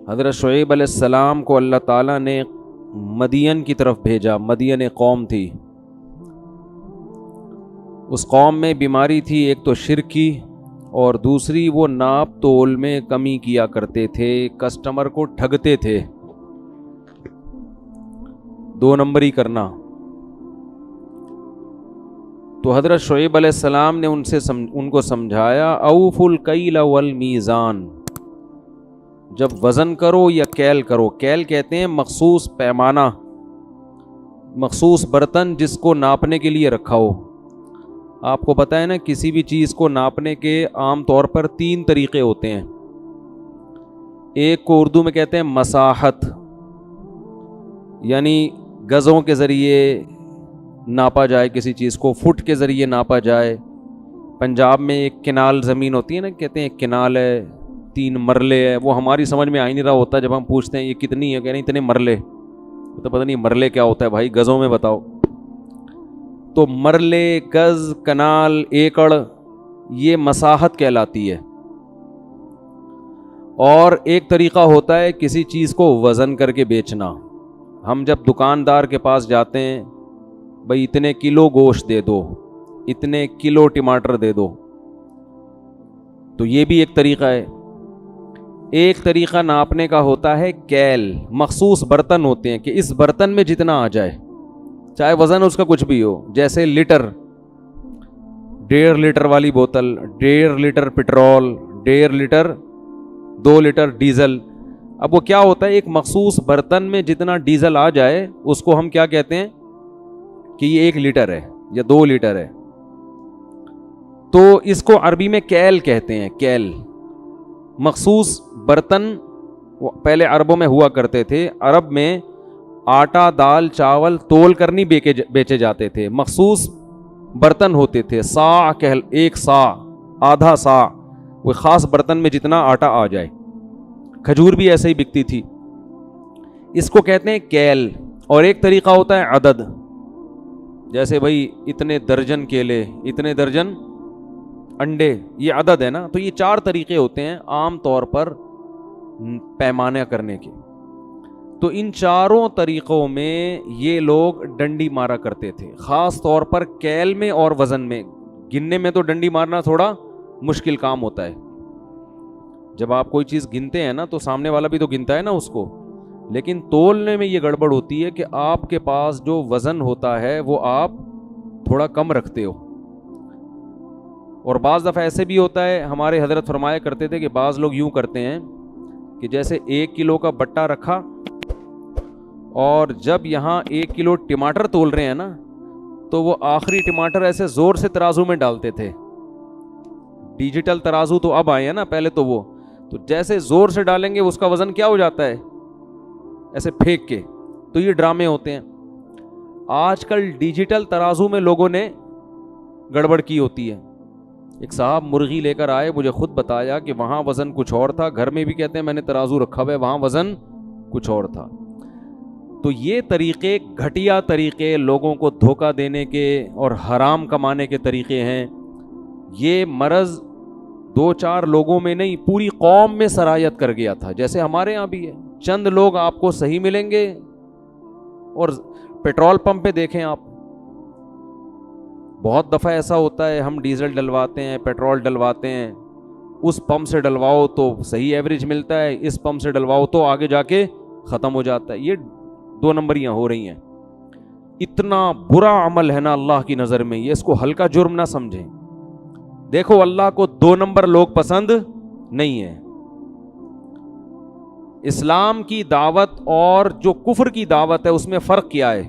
حضرت شعیب علیہ السلام کو اللہ تعالیٰ نے مدین کی طرف بھیجا. مدین قوم تھی, اس قوم میں بیماری تھی, ایک تو شرک کی اور دوسری وہ ناپ تول میں کمی کیا کرتے تھے, کسٹمر کو ٹھگتے تھے, 2 نمبری کرنا. تو حضرت شعیب علیہ السلام نے ان کو سمجھایا اوفوا الکیل والمیزان, جب وزن کرو یا کیل کرو. کیل کہتے ہیں مخصوص پیمانہ, مخصوص برتن جس کو ناپنے کے لیے رکھا ہو. آپ کو پتہ ہے نا, کسی بھی چیز کو ناپنے کے عام طور پر 3 طریقے ہوتے ہیں. ایک کو اردو میں کہتے ہیں مساحت, یعنی گزوں کے ذریعے ناپا جائے کسی چیز کو, فٹ کے ذریعے ناپا جائے. پنجاب میں ایک کنال زمین ہوتی ہے نا, کہتے ہیں ایک کنال ہے, 3 مرلے ہے. وہ ہماری سمجھ میں آ ہی نہیں رہا ہوتا, جب ہم پوچھتے ہیں یہ کتنی ہے, کہہ رہے ہیں اتنے مرلے. تو پتہ نہیں مرلے کیا ہوتا ہے بھائی, گزوں میں بتاؤ. تو مرلے, گز, کنال, ایکڑ, یہ مساحت کہلاتی ہے. اور ایک طریقہ ہوتا ہے کسی چیز کو وزن کر کے بیچنا. ہم جب دکاندار کے پاس جاتے ہیں, بھئی اتنے کلو گوشت دے دو, اتنے کلو ٹماٹر دے دو, تو یہ بھی ایک طریقہ ہے. ایک طریقہ ناپنے کا ہوتا ہے کیل, مخصوص برتن ہوتے ہیں کہ اس برتن میں جتنا آ جائے, چاہے وزن اس کا کچھ بھی ہو. جیسے لیٹر, 1.5 لیٹر والی بوتل, 1.5 litre petrol, 1.5 litre, 2 litre diesel. اب وہ کیا ہوتا ہے, ایک مخصوص برتن میں جتنا ڈیزل آ جائے اس کو ہم کیا کہتے ہیں کہ یہ 1 لیٹر ہے یا 2 لیٹر ہے. تو اس کو عربی میں کیل کہتے ہیں. کیل مخصوص برتن پہلے عربوں میں ہوا کرتے تھے. عرب میں آٹا, دال, چاول تول کر نہیں بیچے جاتے تھے, مخصوص برتن ہوتے تھے. صاع, 1 صاع, آدھا صاع, وہ خاص برتن میں جتنا آٹا آ جائے. کھجور بھی ایسے ہی بکتی تھی. اس کو کہتے ہیں کیل. اور ایک طریقہ ہوتا ہے عدد, جیسے بھائی اتنے درجن کیلے, اتنے درجن انڈے, یہ عدد ہے نا. تو یہ 4 طریقے ہوتے ہیں عام طور پر پیمانہ کرنے کے. تو ان 4 طریقوں میں یہ لوگ ڈنڈی مارا کرتے تھے, خاص طور پر کیل میں اور وزن میں. گننے میں تو ڈنڈی مارنا تھوڑا مشکل کام ہوتا ہے. جب آپ کوئی چیز گنتے ہیں نا تو سامنے والا بھی تو گنتا ہے نا اس کو, لیکن تولنے میں یہ گڑبڑ ہوتی ہے کہ آپ کے پاس جو وزن ہوتا ہے وہ آپ تھوڑا کم رکھتے ہو. اور بعض دفعہ ایسے بھی ہوتا ہے, ہمارے حضرت فرمایا کرتے تھے کہ بعض لوگ یوں کرتے ہیں کہ جیسے 1 کلو کا بٹا رکھا, اور جب یہاں 1 کلو ٹماٹر تول رہے ہیں نا تو وہ آخری ٹماٹر ایسے زور سے ترازو میں ڈالتے تھے. ڈیجیٹل ترازو تو اب آئے ہیں نا, پہلے تو وہ تو جیسے زور سے ڈالیں گے اس کا وزن کیا ہو جاتا ہے, ایسے پھینک کے. تو یہ ڈرامے ہوتے ہیں. آج کل ڈیجیٹل ترازو میں لوگوں نے گڑبڑ کی ہوتی ہے. ایک صاحب مرغی لے کر آئے, مجھے خود بتایا کہ وہاں وزن کچھ اور تھا, گھر میں بھی کہتے ہیں میں نے ترازو رکھا ہوا ہے, وہاں وزن کچھ اور تھا. تو یہ طریقے, گھٹیا طریقے, لوگوں کو دھوکہ دینے کے اور حرام کمانے کے طریقے ہیں. یہ مرض 2-4 لوگوں میں نہیں, پوری قوم میں سرایت کر گیا تھا. جیسے ہمارے ہاں بھی ہے, چند لوگ آپ کو صحیح ملیں گے. اور پیٹرول پمپ پہ دیکھیں آپ, بہت دفعہ ایسا ہوتا ہے ہم ڈیزل ڈلواتے ہیں, پیٹرول ڈلواتے ہیں, اس پمپ سے ڈلواؤ تو صحیح ایوریج ملتا ہے, اس پمپ سے ڈلواؤ تو آگے جا کے ختم ہو جاتا ہے. یہ 2 نمبریاں ہو رہی ہیں. اتنا برا عمل ہے نا اللہ کی نظر میں, یہ اس کو ہلکا جرم نہ سمجھیں. دیکھو اللہ کو 2 نمبر لوگ پسند نہیں ہیں. اسلام کی دعوت اور جو کفر کی دعوت ہے اس میں فرق کیا ہے؟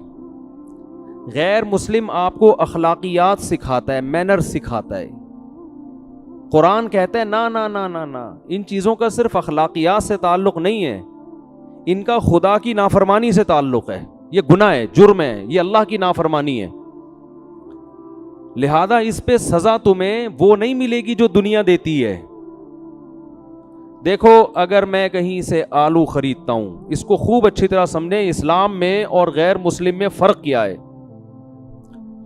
غیر مسلم آپ کو اخلاقیات سکھاتا ہے, مینر سکھاتا ہے. قرآن کہتا ہے نا نا نا نا نا, ان چیزوں کا صرف اخلاقیات سے تعلق نہیں ہے, ان کا خدا کی نافرمانی سے تعلق ہے. یہ گناہ ہے, جرم ہے, یہ اللہ کی نافرمانی ہے. لہذا اس پہ سزا تمہیں وہ نہیں ملے گی جو دنیا دیتی ہے. دیکھو اگر میں کہیں سے آلو خریدتا ہوں, اس کو خوب اچھی طرح سمجھیں, اسلام میں اور غیر مسلم میں فرق کیا ہے.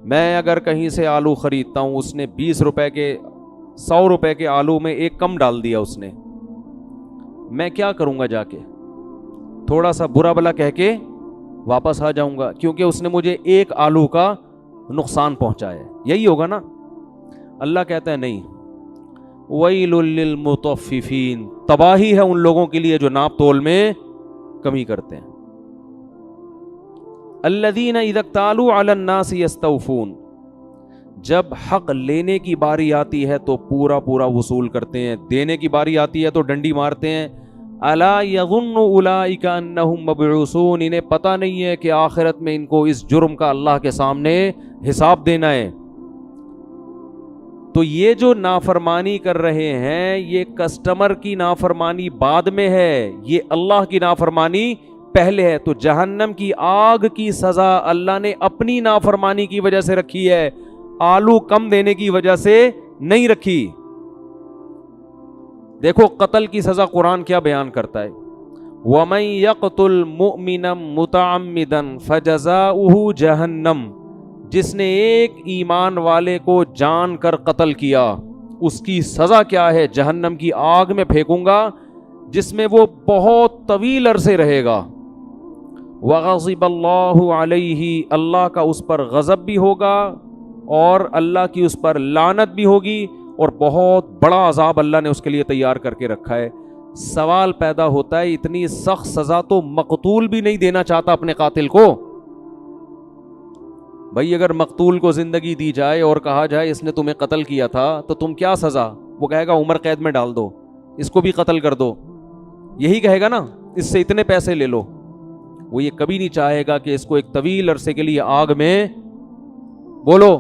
میں اگر کہیں سے آلو خریدتا ہوں, اس نے 20 روپے کے 100 روپے کے آلو میں 1 کم ڈال دیا اس نے, میں کیا کروں گا جا کے؟ تھوڑا سا برا بلا کہہ کے واپس آ جاؤں گا، کیونکہ اس نے مجھے ایک آلو کا نقصان پہنچایا ہے. یہی ہوگا نا. اللہ کہتا ہے نہیں، ویل للمطففین، تباہی ہے ان لوگوں کے لیے جو ناپ تول میں کمی کرتے ہیں. الذین اذا اکتالوا علی الناس یستوفون، جب حق لینے کی باری آتی ہے تو پورا پورا وصول کرتے ہیں، دینے کی باری آتی ہے تو ڈنڈی مارتے ہیں. الا یظن اولئک انہم مبعوثون، انہیں پتہ نہیں ہے کہ آخرت میں ان کو اس جرم کا اللہ کے سامنے حساب دینا ہے. تو یہ جو نافرمانی کر رہے ہیں یہ کسٹمر کی نافرمانی بعد میں ہے، یہ اللہ کی نافرمانی پہلے ہے. تو جہنم کی آگ کی سزا اللہ نے اپنی نافرمانی کی وجہ سے رکھی ہے، آلو کم دینے کی وجہ سے نہیں رکھی. دیکھو قتل کی سزا قرآن کیا بیان کرتا ہے، وَمَن يَقْتُلْ مُؤْمِنًا مُتَعَمِّدًا فَجَزَاؤُهُ جَهَنَّمُ، جس نے ایک ایمان والے کو جان کر قتل کیا اس کی سزا کیا ہے، جہنم کی آگ میں پھینکوں گا جس میں وہ بہت طویل عرصے رہے گا. وَغَضِبَ اللَّهُ عَلَيْهِ، اللہ کا اس پر غضب بھی ہوگا اور اللہ کی اس پر لعنت بھی ہوگی، اور بہت بڑا عذاب اللہ نے اس کے لیے تیار کر کے رکھا ہے. سوال پیدا ہوتا ہے اتنی سخت سزا تو مقتول بھی نہیں دینا چاہتا اپنے قاتل کو. بھائی اگر مقتول کو زندگی دی جائے اور کہا جائے اس نے تمہیں قتل کیا تھا تو تم کیا سزا، وہ کہے گا عمر قید میں ڈال دو، اس کو بھی قتل کر دو. یہی کہے گا نا، اس سے اتنے پیسے لے لو. وہ یہ کبھی نہیں چاہے گا کہ اس کو ایک طویل عرصے کے لیے آگ میں بولو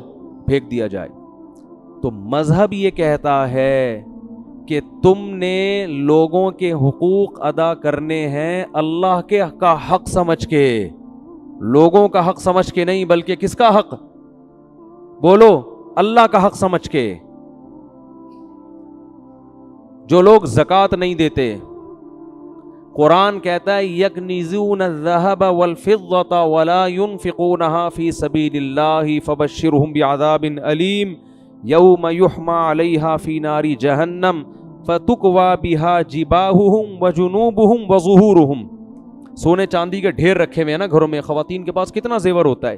پھینک دیا جائے. تو مذہب یہ کہتا ہے کہ تم نے لوگوں کے حقوق ادا کرنے ہیں اللہ کے کا حق سمجھ کے، لوگوں کا حق سمجھ کے نہیں، بلکہ کس کا حق بولو، اللہ کا حق سمجھ کے. جو لوگ زکوٰۃ نہیں دیتے، قرآن کہتا ہے یکنزون الذهب والفضة ولا ينفقونها في سبيل الله فبشرهم بعذاب أليم یوم یحمى علیہا فی نار جہنم فتکوی بها جباہہم وجنوبہم وظہورہم. سونے چاندی کے ڈھیر رکھے ہوئے ہیں نا گھروں میں. خواتین کے پاس کتنا زیور ہوتا ہے،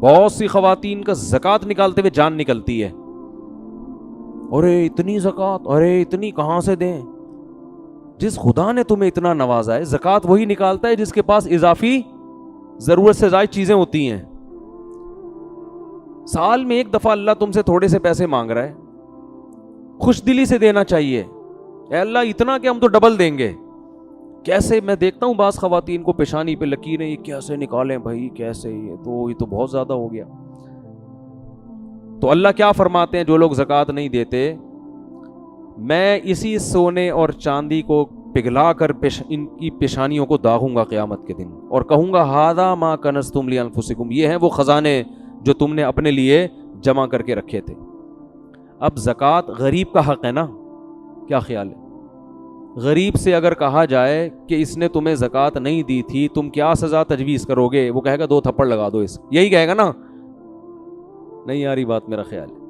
بہت سی خواتین کا زکوٰۃ نکالتے ہوئے جان نکلتی ہے. ارے اتنی زکوٰۃ، ارے اتنی کہاں سے دیں؟ جس خدا نے تمہیں اتنا نوازا ہے، زکوٰۃ وہی نکالتا ہے جس کے پاس اضافی ضرورت سے زائد چیزیں ہوتی ہیں. سال میں ایک دفعہ اللہ تم سے تھوڑے سے پیسے مانگ رہا ہے، خوش دلی سے دینا چاہیے. اے اللہ اتنا کہ ہم تو ڈبل دیں گے. کیسے میں دیکھتا ہوں بعض خواتین کو پیشانی پہ لکیریں، یہ کیسے نکالیں بھائی، کیسے، یہ تو بہت زیادہ ہو گیا. تو اللہ کیا فرماتے ہیں جو لوگ زکوٰۃ نہیں دیتے، میں اسی سونے اور چاندی کو پگھلا کر ان کی پیشانیوں کو داغوں گا قیامت کے دن، اور کہوں گا ھذا ما کنزتم لانفسکم، یہ ہیں وہ خزانے جو تم نے اپنے لیے جمع کر کے رکھے تھے. اب زکوٰۃ غریب کا حق ہے نا، کیا خیال ہے؟ غریب سے اگر کہا جائے کہ اس نے تمہیں زکوٰۃ نہیں دی تھی، تم کیا سزا تجویز کرو گے؟ وہ کہے گا 2 تھپڑ لگا دو اس، یہی کہے گا نا. نہیں آ رہی بات میرا خیال ہے.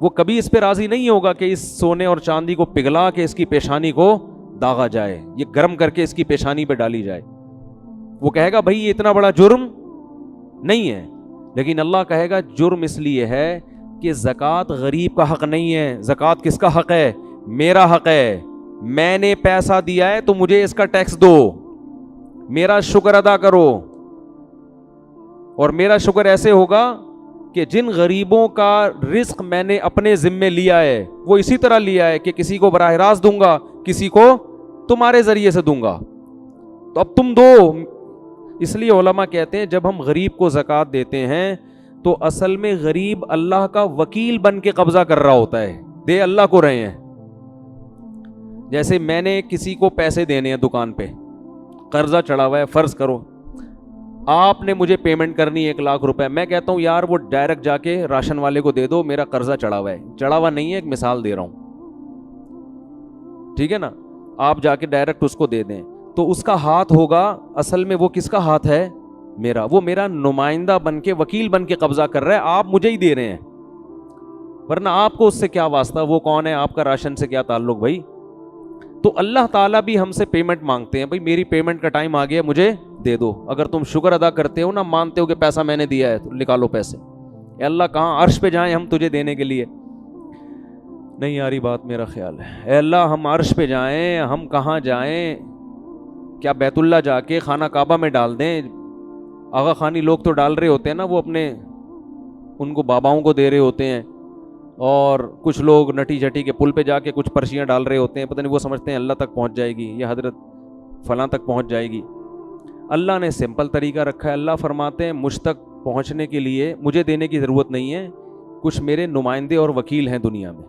وہ کبھی اس پہ راضی نہیں ہوگا کہ اس سونے اور چاندی کو پگھلا کے اس کی پیشانی کو داغا جائے، یہ گرم کر کے اس کی پیشانی پہ ڈالی جائے. وہ کہے گا بھائی یہ اتنا بڑا جرم نہیں ہے. لیکن اللہ کہے گا جرم اس لیے ہے کہ زکوٰۃ غریب کا حق نہیں ہے. زکوٰۃ کس کا حق ہے؟ میرا حق ہے. میں نے پیسہ دیا ہے تو مجھے اس کا ٹیکس دو، میرا شکر ادا کرو. اور میرا شکر ایسے ہوگا کہ جن غریبوں کا رزق میں نے اپنے ذمے لیا ہے وہ اسی طرح لیا ہے کہ کسی کو براہ راست دوں گا، کسی کو تمہارے ذریعے سے دوں گا. تو اب تم دو. اس لیے علماء کہتے ہیں جب ہم غریب کو زکوٰۃ دیتے ہیں تو اصل میں غریب اللہ کا وکیل بن کے قبضہ کر رہا ہوتا ہے، دے اللہ کو رہے ہیں. جیسے میں نے کسی کو پیسے دینے ہیں دکان پہ، قرضہ چڑھا ہوا ہے، فرض کرو آپ نے مجھے پیمنٹ کرنی 1 لاکھ روپے. میں کہتا ہوں یار وہ ڈائریکٹ جا کے راشن والے کو دے دو، میرا قرضہ چڑھا ہوا ہے. چڑھا ہوا نہیں ہے، ایک مثال دے رہا ہوں، ٹھیک ہے نا. آپ جا کے ڈائریکٹ اس کو دے دیں تو اس کا ہاتھ ہوگا، اصل میں وہ کس کا ہاتھ ہے؟ میرا. وہ میرا نمائندہ بن کے، وکیل بن کے قبضہ کر رہا ہے. آپ مجھے ہی دے رہے ہیں، ورنہ آپ کو اس سے کیا واسطہ؟ وہ کون ہے؟ آپ کا راشن سے کیا تعلق بھائی؟ تو اللہ تعالیٰ بھی ہم سے پیمنٹ مانگتے ہیں, بھائی میری پیمنٹ کا ٹائم آ گیا, مجھے دے دو. اگر تم شکر ادا کرتے ہو نا, مانتے ہو کہ پیسہ میں نے دیا ہے, تو نکالو پیسے. اے اللہ کہاں عرش پہ جائیں ہم تجھے دینے کے لیے؟ نہیں آ رہی بات میرا خیال ہے. اے اللہ ہم عرش پہ جائیں, ہم کہاں جائیں؟ کیا بیت اللہ جا کے خانہ کعبہ میں ڈال دیں؟ آغا خانی لوگ تو ڈال رہے ہوتے ہیں نا, وہ اپنے ان کو باباؤں کو دے رہے ہوتے ہیں, اور کچھ لوگ نٹی جھٹی کے پل پہ جا کے کچھ پرچیاں ڈال رہے ہوتے ہیں, پتہ نہیں وہ سمجھتے ہیں اللہ تک پہنچ جائے گی یا حضرت فلاں تک پہنچ جائے گی. اللہ نے سمپل طریقہ رکھا ہے. اللہ فرماتے ہیں مجھ تک پہنچنے کے لیے مجھے دینے کی ضرورت نہیں ہے, کچھ میرے نمائندے اور وکیل ہیں دنیا میں.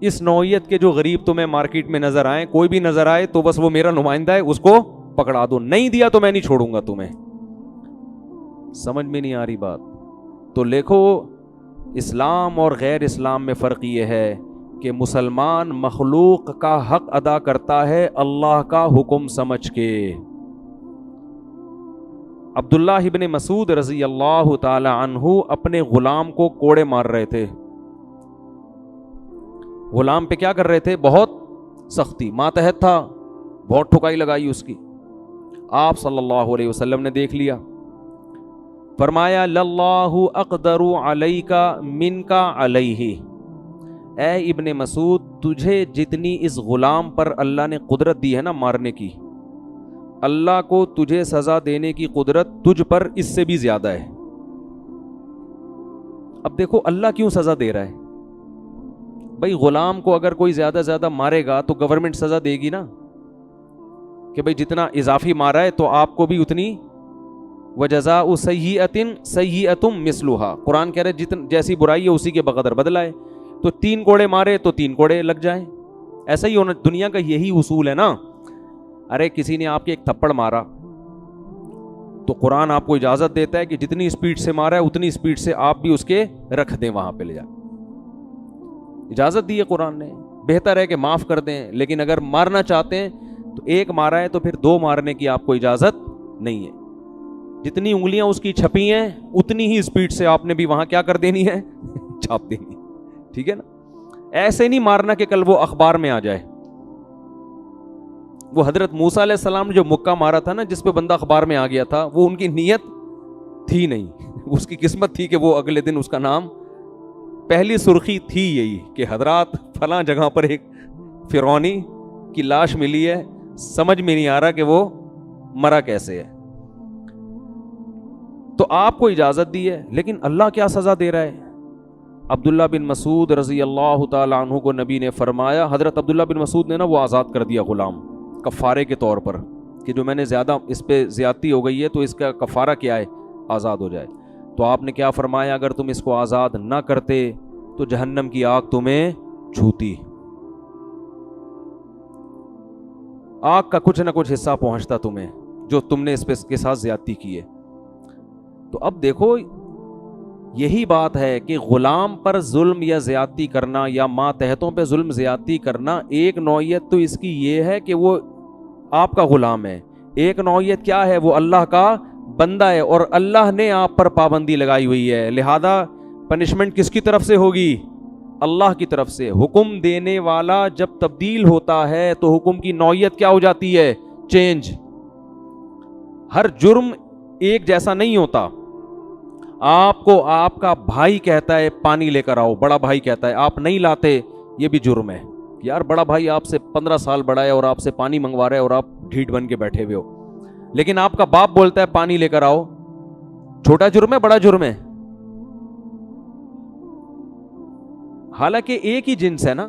اس نوعیت کے جو غریب تمہیں مارکیٹ میں نظر آئیں, کوئی بھی نظر آئے تو بس وہ میرا نمائندہ ہے, اس کو پکڑا دو, نہیں دیا تو میں نہیں چھوڑوں گا تمہیں. سمجھ میں نہیں آ رہی بات؟ تو دیکھو اسلام اور غیر اسلام میں فرق یہ ہے کہ مسلمان مخلوق کا حق ادا کرتا ہے اللہ کا حکم سمجھ کے. عبداللہ ابن مسعود رضی اللہ تعالی عنہ اپنے غلام کو کوڑے مار رہے تھے. غلام پہ کیا کر رہے تھے؟ بہت سختی, ماتحت تھا, بہت ٹھکائی لگائی اس کی. آپ صلی اللہ علیہ وسلم نے دیکھ لیا, فرمایا للہ اقدر علیک منک علیہ, اے ابن مسعود تجھے جتنی اس غلام پر اللہ نے قدرت دی ہے نا مارنے کی, اللہ کو تجھے سزا دینے کی قدرت تجھ پر اس سے بھی زیادہ ہے. اب دیکھو اللہ کیوں سزا دے رہا ہے؟ بھائی غلام کو اگر کوئی زیادہ زیادہ مارے گا تو گورنمنٹ سزا دے گی نا, کہ بھائی جتنا اضافی مارا ہے تو آپ کو بھی اتنی. وجزاء سیئۃ سیئۃ مثلھا, قرآن کہہ رہے جیسی برائی ہے اسی کے بقدر بدلہ ہے. تو 3 کوڑے مارے تو 3 کوڑے لگ جائیں, ایسا ہی ہونا دنیا کا یہی اصول ہے نا. ارے کسی نے آپ کے ایک تھپڑ مارا تو قرآن آپ کو اجازت دیتا ہے کہ جتنی اسپیڈ سے مارا ہے اتنی اسپیڈ سے آپ بھی اس کے رکھ دیں, وہاں پہ لے جا, اجازت دی ہے قرآن نے. بہتر ہے کہ معاف کر دیں, لیکن اگر مارنا چاہتے ہیں تو 1 مارا ہے تو پھر 2 مارنے کی آپ کو اجازت نہیں ہے. جتنی انگلیاں اس کی چھپی ہیں اتنی ہی اسپیڈ سے آپ نے بھی وہاں کیا کر دینی ہے, چھاپ دینی. ٹھیک ہے نا؟ ایسے نہیں مارنا کہ کل وہ اخبار میں آ جائے. وہ حضرت موسیٰ علیہ السلام نے جو مکہ مارا تھا نا, جس پہ بندہ اخبار میں آ گیا تھا, وہ ان کی نیت تھی نہیں, اس کی قسمت تھی کہ وہ اگلے دن اس کا نام, پہلی سرخی تھی یہی کہ حضرات فلاں جگہ پر ایک فرعونی کی لاش ملی ہے, سمجھ میں نہیں آ رہا کہ وہ مرا کیسے ہے. تو آپ کو اجازت دی ہے, لیکن اللہ کیا سزا دے رہا ہے؟ عبداللہ بن مسعود رضی اللہ تعالی عنہ کو نبی نے فرمایا, حضرت عبداللہ بن مسعود نے نا وہ آزاد کر دیا غلام کفارے کے طور پر, کہ جو میں نے زیادہ اس پہ زیادتی ہو گئی ہے تو اس کا کفارہ کیا ہے, آزاد ہو جائے. تو آپ نے کیا فرمایا, اگر تم اس کو آزاد نہ کرتے تو جہنم کی آگ تمہیں چھوتی, آگ کا کچھ نہ کچھ حصہ پہنچتا تمہیں جو تم نے اس پہ اس کے ساتھ زیادتی کی ہے. تو اب دیکھو یہی بات ہے کہ غلام پر ظلم یا زیادتی کرنا یا ماتحتوں پہ ظلم زیادتی کرنا, ایک نوعیت تو اس کی یہ ہے کہ وہ آپ کا غلام ہے, ایک نوعیت کیا ہے, وہ اللہ کا بندہ ہے اور اللہ نے آپ پر پابندی لگائی ہوئی ہے, لہذا پنشمنٹ کس کی طرف سے ہوگی؟ اللہ کی طرف سے. حکم دینے والا جب تبدیل ہوتا ہے تو حکم کی نوعیت کیا ہو جاتی ہے؟ چینج. ہر جرم ایک جیسا نہیں ہوتا. آپ کو آپ کا بھائی کہتا ہے پانی لے کر آؤ, بڑا بھائی کہتا ہے, آپ نہیں لاتے, یہ بھی جرم ہے. یار بڑا بھائی آپ سے 15 سال بڑا ہے اور آپ سے پانی منگوا رہا ہے اور آپ ڈھیٹ بن کے بیٹھے ہوئے ہو, لیکن آپ کا باپ بولتا ہے پانی لے کر آؤ, چھوٹا جرم ہے بڑا جرم ہے؟ حالانکہ ایک ہی جنس ہے نا,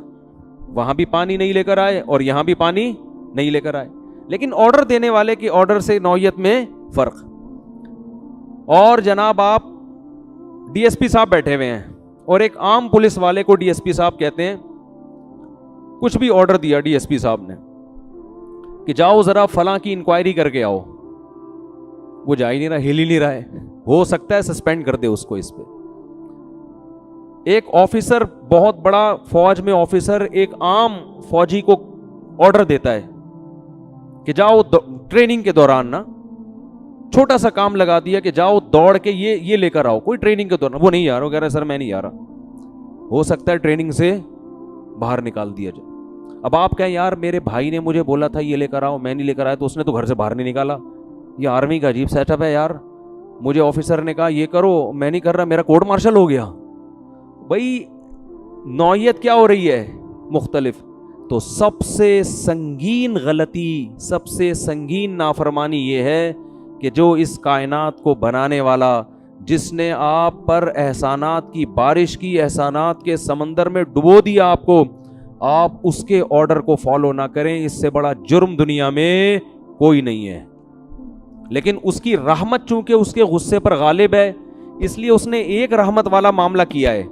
وہاں بھی پانی نہیں لے کر آئے اور یہاں بھی پانی نہیں لے کر آئے, لیکن آرڈر دینے والے کی آرڈر سے نوعیت میں فرق. اور جناب آپ ڈی ایس پی صاحب بیٹھے ہوئے ہیں اور ایک عام پولیس والے کو ڈی ایس پی صاحب کہتے ہیں, کچھ بھی آرڈر دیا ڈی ایس پی صاحب نے کہ جاؤ ذرا فلاں کی انکوائری کر کے آؤ, وہ جا ہی نہیں رہا, ہل ہی نہیں رہا ہے, ہو سکتا ہے سسپینڈ کر دے اس کو. اس پہ ایک آفیسر, بہت بڑا فوج میں آفیسر, ایک عام فوجی کو آرڈر دیتا ہے کہ جاؤ ٹریننگ کے دوران نا, چھوٹا سا کام لگا دیا کہ جاؤ دوڑ کے یہ لے کر آؤ, کوئی ٹریننگ کے دوران, وہ نہیں آ رہا, کہہ رہا ہے سر میں نہیں آ رہا, ہو سکتا ہے ٹریننگ سے باہر نکال دیا جائے. اب آپ کہیں یار میرے بھائی نے مجھے بولا تھا یہ لے کر آؤ، میں نہیں لے کر آیا تو اس نے تو گھر سے باہر نہیں نکالا. یہ آرمی کا عجیب سیٹ اپ ہے یار. مجھے آفیسر نے کہا یہ کرو، میں نہیں کر رہا، میرا کورٹ مارشل ہو گیا. بھائی نوعیت کیا ہو رہی ہے؟ مختلف. تو سب سے سنگین غلطی، سب سے سنگین نافرمانی یہ ہے کہ جو اس کائنات کو بنانے والا، جس نے آپ پر احسانات کی بارش کی، احسانات کے سمندر میں ڈبو دیا آپ کو، آپ اس کے آرڈر کو فالو نہ کریں. اس سے بڑا جرم دنیا میں کوئی نہیں ہے. لیکن اس کی رحمت چونکہ اس کے غصے پر غالب ہے، اس لیے اس نے ایک رحمت والا معاملہ کیا ہے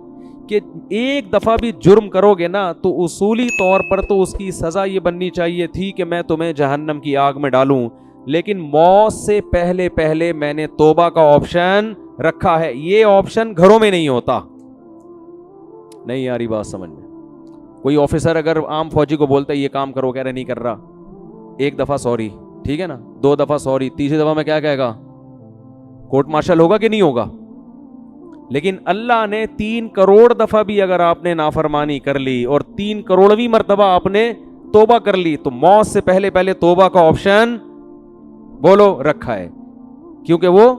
کہ ایک دفعہ بھی جرم کرو گے نا تو اصولی طور پر تو اس کی سزا یہ بننی چاہیے تھی کہ میں تمہیں جہنم کی آگ میں ڈالوں، لیکن موت سے پہلے پہلے میں نے توبہ کا آپشن رکھا ہے. یہ آپشن گھروں میں نہیں ہوتا. نہیں آ رہی بات سمجھ میں؟ کوئی آفیسر اگر عام فوجی کو بولتا ہے یہ کام کرو، کہہ رہے نہیں کر رہا، ایک دفعہ سوری، ٹھیک ہے نا، 2 دفعہ سوری، تیسری دفعہ میں کیا کہے گا؟ کورٹ مارشل ہوگا کہ نہیں ہوگا؟ لیکن اللہ نے 3 کروڑ دفعہ بھی اگر آپ نے نافرمانی کر لی اور 3 کروڑویں مرتبہ آپ نے توبہ کر لی تو موت سے پہلے پہلے توبہ کا آپشن بولو رکھا ہے، کیونکہ وہ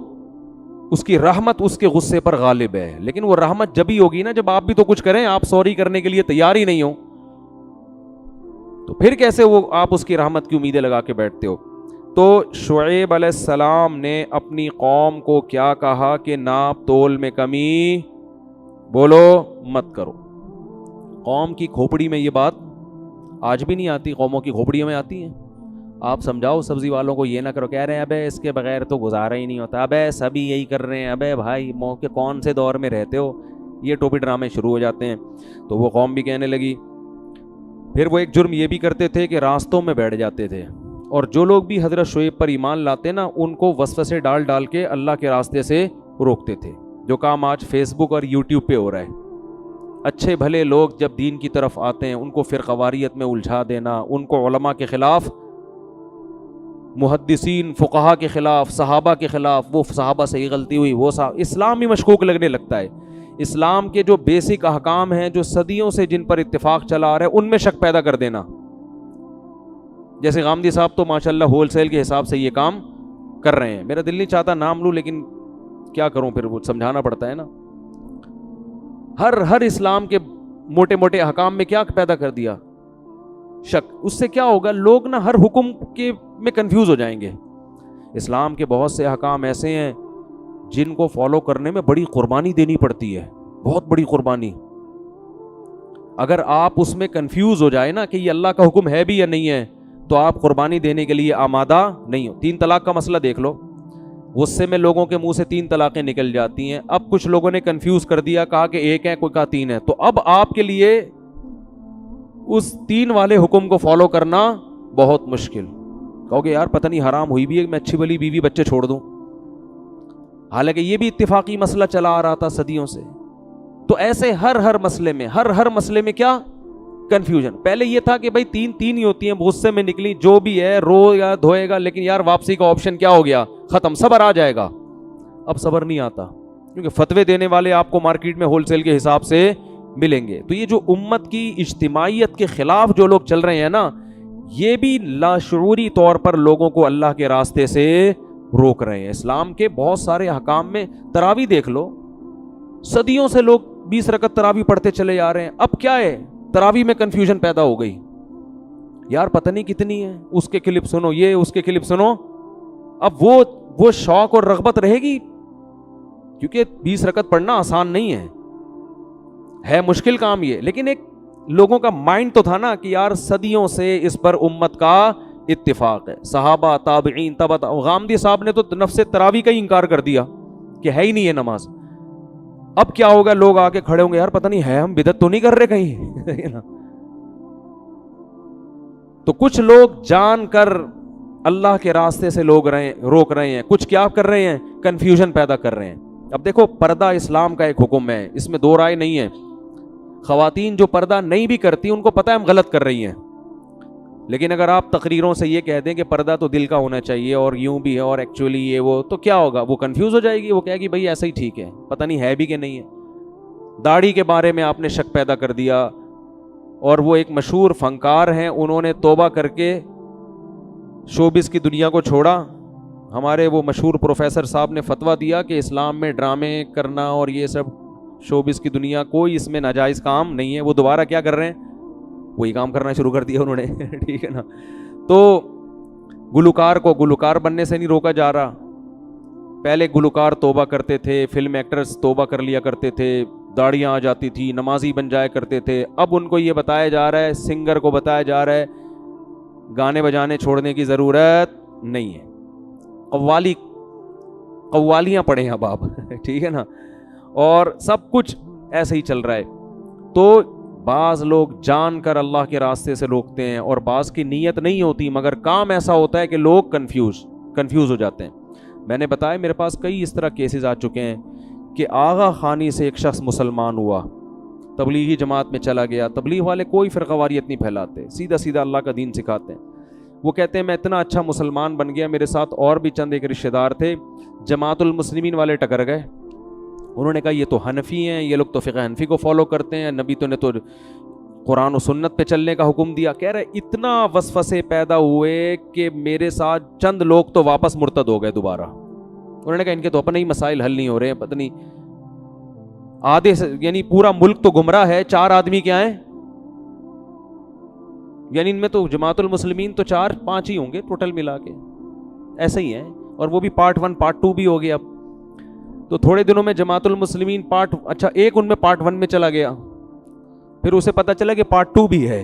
اس کی رحمت اس کے غصے پر غالب ہے. لیکن وہ رحمت جب ہی ہوگی نا جب آپ بھی تو کچھ کریں. آپ سوری کرنے کے لیے تیار ہی نہیں ہو تو پھر کیسے وہ آپ اس کی رحمت کی امیدیں لگا کے بیٹھتے ہو؟ تو شعیب علیہ السلام نے اپنی قوم کو کیا کہا کہ ناپ تول میں کمی بولو مت کرو. قوم کی کھوپڑی میں یہ بات آج بھی نہیں آتی، قوموں کی کھوپڑیوں میں آتی ہیں. آپ سمجھاؤ سبزی والوں کو یہ نہ کرو، کہہ رہے ہیں ابے اس کے بغیر تو گزارا ہی نہیں ہوتا، ابے سبھی یہی کر رہے ہیں، ابے بھائی موقع کون سے دور میں رہتے ہو، یہ ٹوپی ڈرامے شروع ہو جاتے ہیں. تو وہ قوم بھی کہنے لگی. پھر وہ ایک جرم یہ بھی کرتے تھے کہ راستوں میں بیٹھ جاتے تھے، اور جو لوگ بھی حضرت شعیب پر ایمان لاتے نا ان کو وسوسے ڈال ڈال کے اللہ کے راستے سے روکتے تھے. جو کام آج فیس بک اور یوٹیوب پہ ہو رہا ہے. اچھے بھلے لوگ جب دین کی طرف آتے ہیں ان کو فرقواریت میں الجھا دینا، ان کو علماء کے خلاف، محدثین فقہا کے خلاف، صحابہ کے خلاف، وہ صحابہ سے یہ غلطی ہوئی، وہ اسلام ہی مشکوک لگنے لگتا ہے. اسلام کے جو بیسک احکام ہیں جو صدیوں سے جن پر اتفاق چلا آ رہا ہے ان میں شک پیدا کر دینا. جیسے غامدی صاحب تو ماشاءاللہ ہول سیل کے حساب سے یہ کام کر رہے ہیں. میرا دل نہیں چاہتا نام لوں لیکن کیا کروں، پھر وہ سمجھانا پڑتا ہے نا. ہر اسلام کے موٹے موٹے احکام میں کیا پیدا کر دیا؟ شک. اس سے کیا ہوگا؟ لوگ نا ہر حکم کے میں کنفیوز ہو جائیں گے. اسلام کے بہت سے احکام ایسے ہیں جن کو فالو کرنے میں بڑی قربانی دینی پڑتی ہے، بہت بڑی قربانی. اگر آپ اس میں کنفیوز ہو جائے نا کہ یہ اللہ کا حکم ہے بھی یا نہیں ہے تو آپ قربانی دینے کے لیے آمادہ نہیں ہو. 3 طلاق کا مسئلہ دیکھ لو، غصے میں لوگوں کے منہ سے 3 طلاقیں نکل جاتی ہیں. اب کچھ لوگوں نے کنفیوز کر دیا، کہا کہ 1 ہے، کوئی کہا 3 ہے. تو اب آپ کے لیے اس 3 والے حکم کو فالو کرنا بہت مشکل. کہو گے یار پتہ نہیں حرام ہوئی بھی ہے میں اچھی بلی بیوی بچے چھوڑ دوں، حالانکہ یہ بھی اتفاقی مسئلہ چلا آ رہا تھا صدیوں سے. تو ایسے ہر مسئلے میں ہر مسئلے میں کیا کنفیوژن. پہلے یہ تھا کہ بھائی 3 ہی ہوتی ہیں، غصے میں نکلی جو بھی ہے رو یا دھوئے گا، لیکن یار واپسی کا آپشن کیا ہو گیا؟ ختم، صبر آ جائے گا. اب صبر نہیں آتا کیونکہ فتوے دینے والے آپ کو مارکیٹ میں ہول سیل کے حساب سے ملیں گے. تو یہ جو امت کی اجتماعیت کے خلاف جو لوگ چل رہے ہیں نا، یہ بھی لاشعوری طور پر لوگوں کو اللہ کے راستے سے روک رہے ہیں. اسلام کے بہت سارے احکام میں تراویح دیکھ لو، صدیوں سے لوگ 20 رکعت تراویح پڑھتے چلے جا رہے ہیں. اب کیا ہے؟ تراویح میں کنفیوژن پیدا ہو گئی، یار پتہ نہیں کتنی ہے، اس کے کلپ سنو، یہ اس کے کلپ سنو. اب وہ شوق اور رغبت رہے گی؟ کیونکہ 20 رکعت پڑھنا آسان نہیں ہے مشکل کام یہ. لیکن ایک لوگوں کا مائنڈ تو تھا نا کہ یار صدیوں سے اس پر امت کا اتفاق ہے. صحابہ، تابعین، غامدی صاحب نے تو نفس تراویح کا ہی انکار کر دیا کہ ہے ہی نہیں ہے نماز. اب کیا ہوگا؟ لوگ آ کے کھڑے ہوں گے، یار پتہ نہیں ہے ہم بدعت تو نہیں کر رہے کہیں. تو کچھ لوگ جان کر اللہ کے راستے سے روک رہے ہیں، کچھ کیا کر رہے ہیں؟ کنفیوژن پیدا کر رہے ہیں. اب دیکھو پردہ اسلام کا ایک حکم ہے، اس میں 2 رائے نہیں ہے. خواتین جو پردہ نہیں بھی کرتی ان کو پتہ ہے ہم غلط کر رہی ہیں، لیکن اگر آپ تقریروں سے یہ کہہ دیں کہ پردہ تو دل کا ہونا چاہیے اور یوں بھی ہے اور ایکچولی یہ وہ، تو کیا ہوگا؟ وہ کنفیوز ہو جائے گی، وہ کہے گی بھائی ایسا ہی ٹھیک ہے، پتہ نہیں ہے بھی کہ نہیں ہے. داڑھی کے بارے میں آپ نے شک پیدا کر دیا، اور وہ ایک مشہور فنکار ہیں, انہوں نے توبہ کر کے شوبز کی دنیا کو چھوڑا. ہمارے وہ مشہور پروفیسر صاحب نے فتویٰ دیا کہ اسلام میں ڈرامے کرنا اور یہ سب شوبز کی دنیا, کوئی اس میں ناجائز کام نہیں ہے. وہ دوبارہ کیا کر رہے ہیں, وہی کام کرنا شروع کر دیا انہوں نے. ٹھیک ہے نا. تو گلوکار کو گلوکار بننے سے نہیں روکا جا رہا. پہلے گلوکار توبہ کرتے تھے, فلم ایکٹرز توبہ کر لیا کرتے تھے, داڑیاں آ جاتی تھی, نمازی بن جایا کرتے تھے. اب ان کو یہ بتایا جا رہا ہے, سنگر کو بتایا جا رہا ہے, گانے بجانے چھوڑنے کی ضرورت نہیں ہے, قوالیاں پڑھیں اب آپ. ٹھیک ہے نا. اور سب کچھ ایسے ہی چل رہا ہے. تو بعض لوگ جان کر اللہ کے راستے سے روکتے ہیں اور بعض کی نیت نہیں ہوتی, مگر کام ایسا ہوتا ہے کہ لوگ کنفیوز ہو جاتے ہیں. میں نے بتایا میرے پاس کئی اس طرح کیسز آ چکے ہیں کہ آغا خانی سے ایک شخص مسلمان ہوا, تبلیغی جماعت میں چلا گیا. تبلیغ والے کوئی فرقہ واریت نہیں پھیلاتے, سیدھا سیدھا اللہ کا دین سکھاتے ہیں. وہ کہتے ہیں میں اتنا اچھا مسلمان بن گیا, میرے ساتھ اور بھی چند ایک رشتہ دار تھے, جماعت المسلمین والے ٹکر گئے. انہوں نے کہا یہ تو حنفی ہیں, یہ لوگ تو فقہ حنفی کو فالو کرتے ہیں, نبی تو نے تو قرآن و سنت پہ چلنے کا حکم دیا. کہہ رہے اتنا وسوسے پیدا ہوئے کہ میرے ساتھ چند لوگ تو واپس مرتد ہو گئے دوبارہ. انہوں نے کہا ان کے تو اپنے ہی مسائل حل نہیں ہو رہے ہیں, پتہ نہیں آدھے یعنی پورا ملک تو گمراہ ہے, 4 آدمی کیا ہیں, یعنی ان میں تو جماعت المسلمین تو 4-5 ہی ہوں گے ٹوٹل ملا کے, ایسے ہی ہیں. اور وہ بھی پارٹ 1 پارٹ 2 بھی ہو گیا. اب تو تھوڑے دنوں میں جماعت المسلمین ایک ان میں پارٹ 1 میں چلا گیا, پھر اسے پتا چلا کہ پارٹ 2 بھی ہے.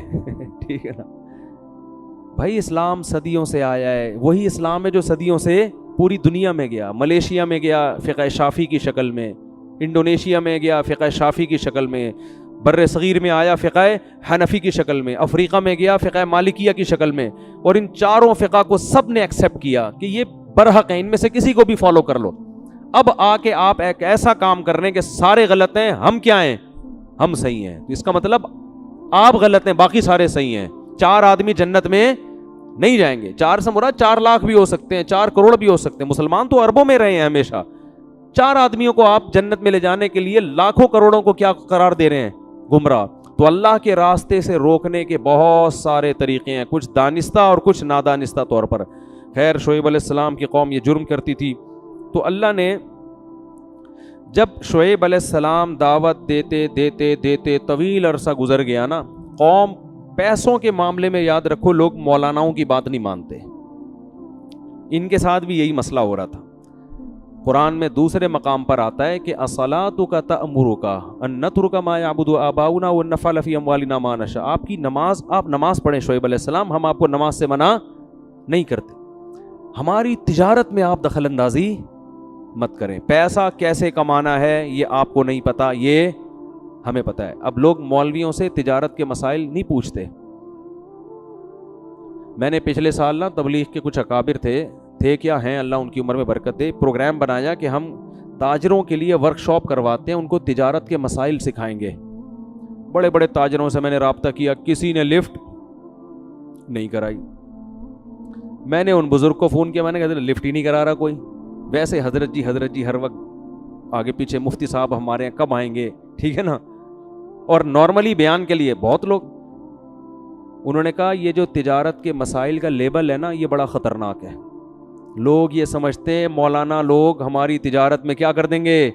ٹھیک ہے نا بھائی. اسلام صدیوں سے آیا ہے, وہی اسلام ہے جو صدیوں سے پوری دنیا میں گیا. ملیشیا میں گیا فقہ شافی کی شکل میں, انڈونیشیا میں گیا فقہ شافی کی شکل میں, بر صغیر میں آیا فقہ حنفی کی شکل میں, افریقہ میں گیا فقہ مالکیہ کی شکل میں. اور ان چاروں فقہ کو سب نے ایکسیپٹ کیا کہ یہ برحق ہیں, ان میں سے کسی کو بھی فالو کر لو. اب آ کے آپ ایک ایسا کام کر رہے ہیں کہ سارے غلط ہیں, ہم کیا ہیں, ہم صحیح ہیں. تو اس کا مطلب آپ غلط ہیں, باقی سارے صحیح ہیں. 4 آدمی جنت میں نہیں جائیں گے. 4 سے مراد 4 لاکھ بھی ہو سکتے ہیں, 4 کروڑ بھی ہو سکتے ہیں. مسلمان تو اربوں میں رہے ہیں ہمیشہ. 4 آدمیوں کو آپ جنت میں لے جانے کے لیے لاکھوں کروڑوں کو کیا قرار دے رہے ہیں, گمراہ. تو اللہ کے راستے سے روکنے کے بہت سارے طریقے ہیں, کچھ دانستہ اور کچھ نادانستہ طور پر. خیر شعیب علیہ السلام کی قوم یہ جرم کرتی تھی, تو اللہ نے جب شعیب علیہ السلام دعوت دیتے دیتے دیتے طویل عرصہ گزر گیا نا, قوم پیسوں کے معاملے میں یاد رکھو لوگ مولاناؤں کی بات نہیں مانتے. ان کے ساتھ بھی یہی مسئلہ ہو رہا تھا. قرآن میں دوسرے مقام پر آتا ہے کہ اصلاتک تأمرک ان نترک ما یعبد آباؤنا ونفعل فی اموالنا ما نشاء. آپ کی نماز, آپ نماز پڑھیں شعیب علیہ السلام, ہم آپ کو نماز سے منع نہیں کرتے. ہماری تجارت میں آپ دخل اندازی مت کریں. پیسہ کیسے کمانا ہے یہ آپ کو نہیں پتا, یہ ہمیں پتا ہے. اب لوگ مولویوں سے تجارت کے مسائل نہیں پوچھتے. میں نے پچھلے سال نا تبلیغ کے کچھ اکابر تھے کیا ہیں, اللہ ان کی عمر میں برکت دے, پروگرام بنایا کہ ہم تاجروں کے لیے ورک شاپ کرواتے ہیں, ان کو تجارت کے مسائل سکھائیں گے. بڑے بڑے تاجروں سے میں نے رابطہ کیا, کسی نے لفٹ نہیں کرائی. میں نے ان بزرگ کو فون کیا, میں نے کہا لفٹ ہی نہیں کرا رہا کوئی. ویسے حضرت جی ہر وقت آگے پیچھے, مفتی صاحب ہمارے یہاں کب آئیں گے, ٹھیک ہے نا. اور نارملی بیان کے لیے بہت لوگ, انہوں نے کہا یہ جو تجارت کے مسائل کا لیبل ہے نا یہ بڑا خطرناک ہے. لوگ یہ سمجھتے ہیں مولانا لوگ ہماری تجارت میں کیا کر دیں گے,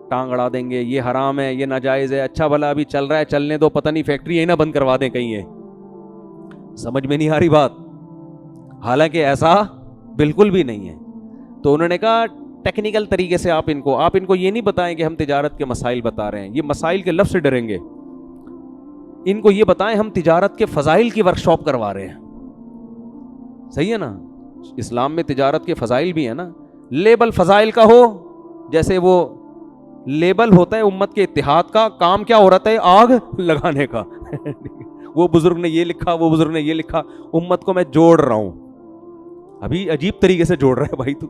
ٹانگ اڑا دیں گے, یہ حرام ہے, یہ ناجائز ہے. اچھا بھلا ابھی چل رہا ہے, چلنے دو, پتہ نہیں فیکٹری ہی نہ بند کروا دیں کہیں. یہ سمجھ میں نہیں آ رہی بات, حالانکہ ایسا بالکل بھی نہیں ہے. تو انہوں نے کہا ٹیکنیکل طریقے سے آپ ان کو یہ نہیں بتائیں کہ ہم تجارت کے مسائل بتا رہے ہیں, یہ مسائل کے لفظ سے ڈریں گے. ان کو یہ بتائیں ہم تجارت کے فضائل کی ورک شاپ کروا رہے ہیں. صحیح ہے نا, اسلام میں تجارت کے فضائل بھی ہیں نا. لیبل فضائل کا ہو, جیسے وہ لیبل ہوتا ہے امت کے اتحاد کا, کام کیا ہو رہا ہے, آگ لگانے کا. وہ بزرگ نے یہ لکھا, وہ بزرگ نے یہ لکھا, امت کو میں جوڑ رہا ہوں. ابھی عجیب طریقے سے جوڑ رہا ہے بھائی. تو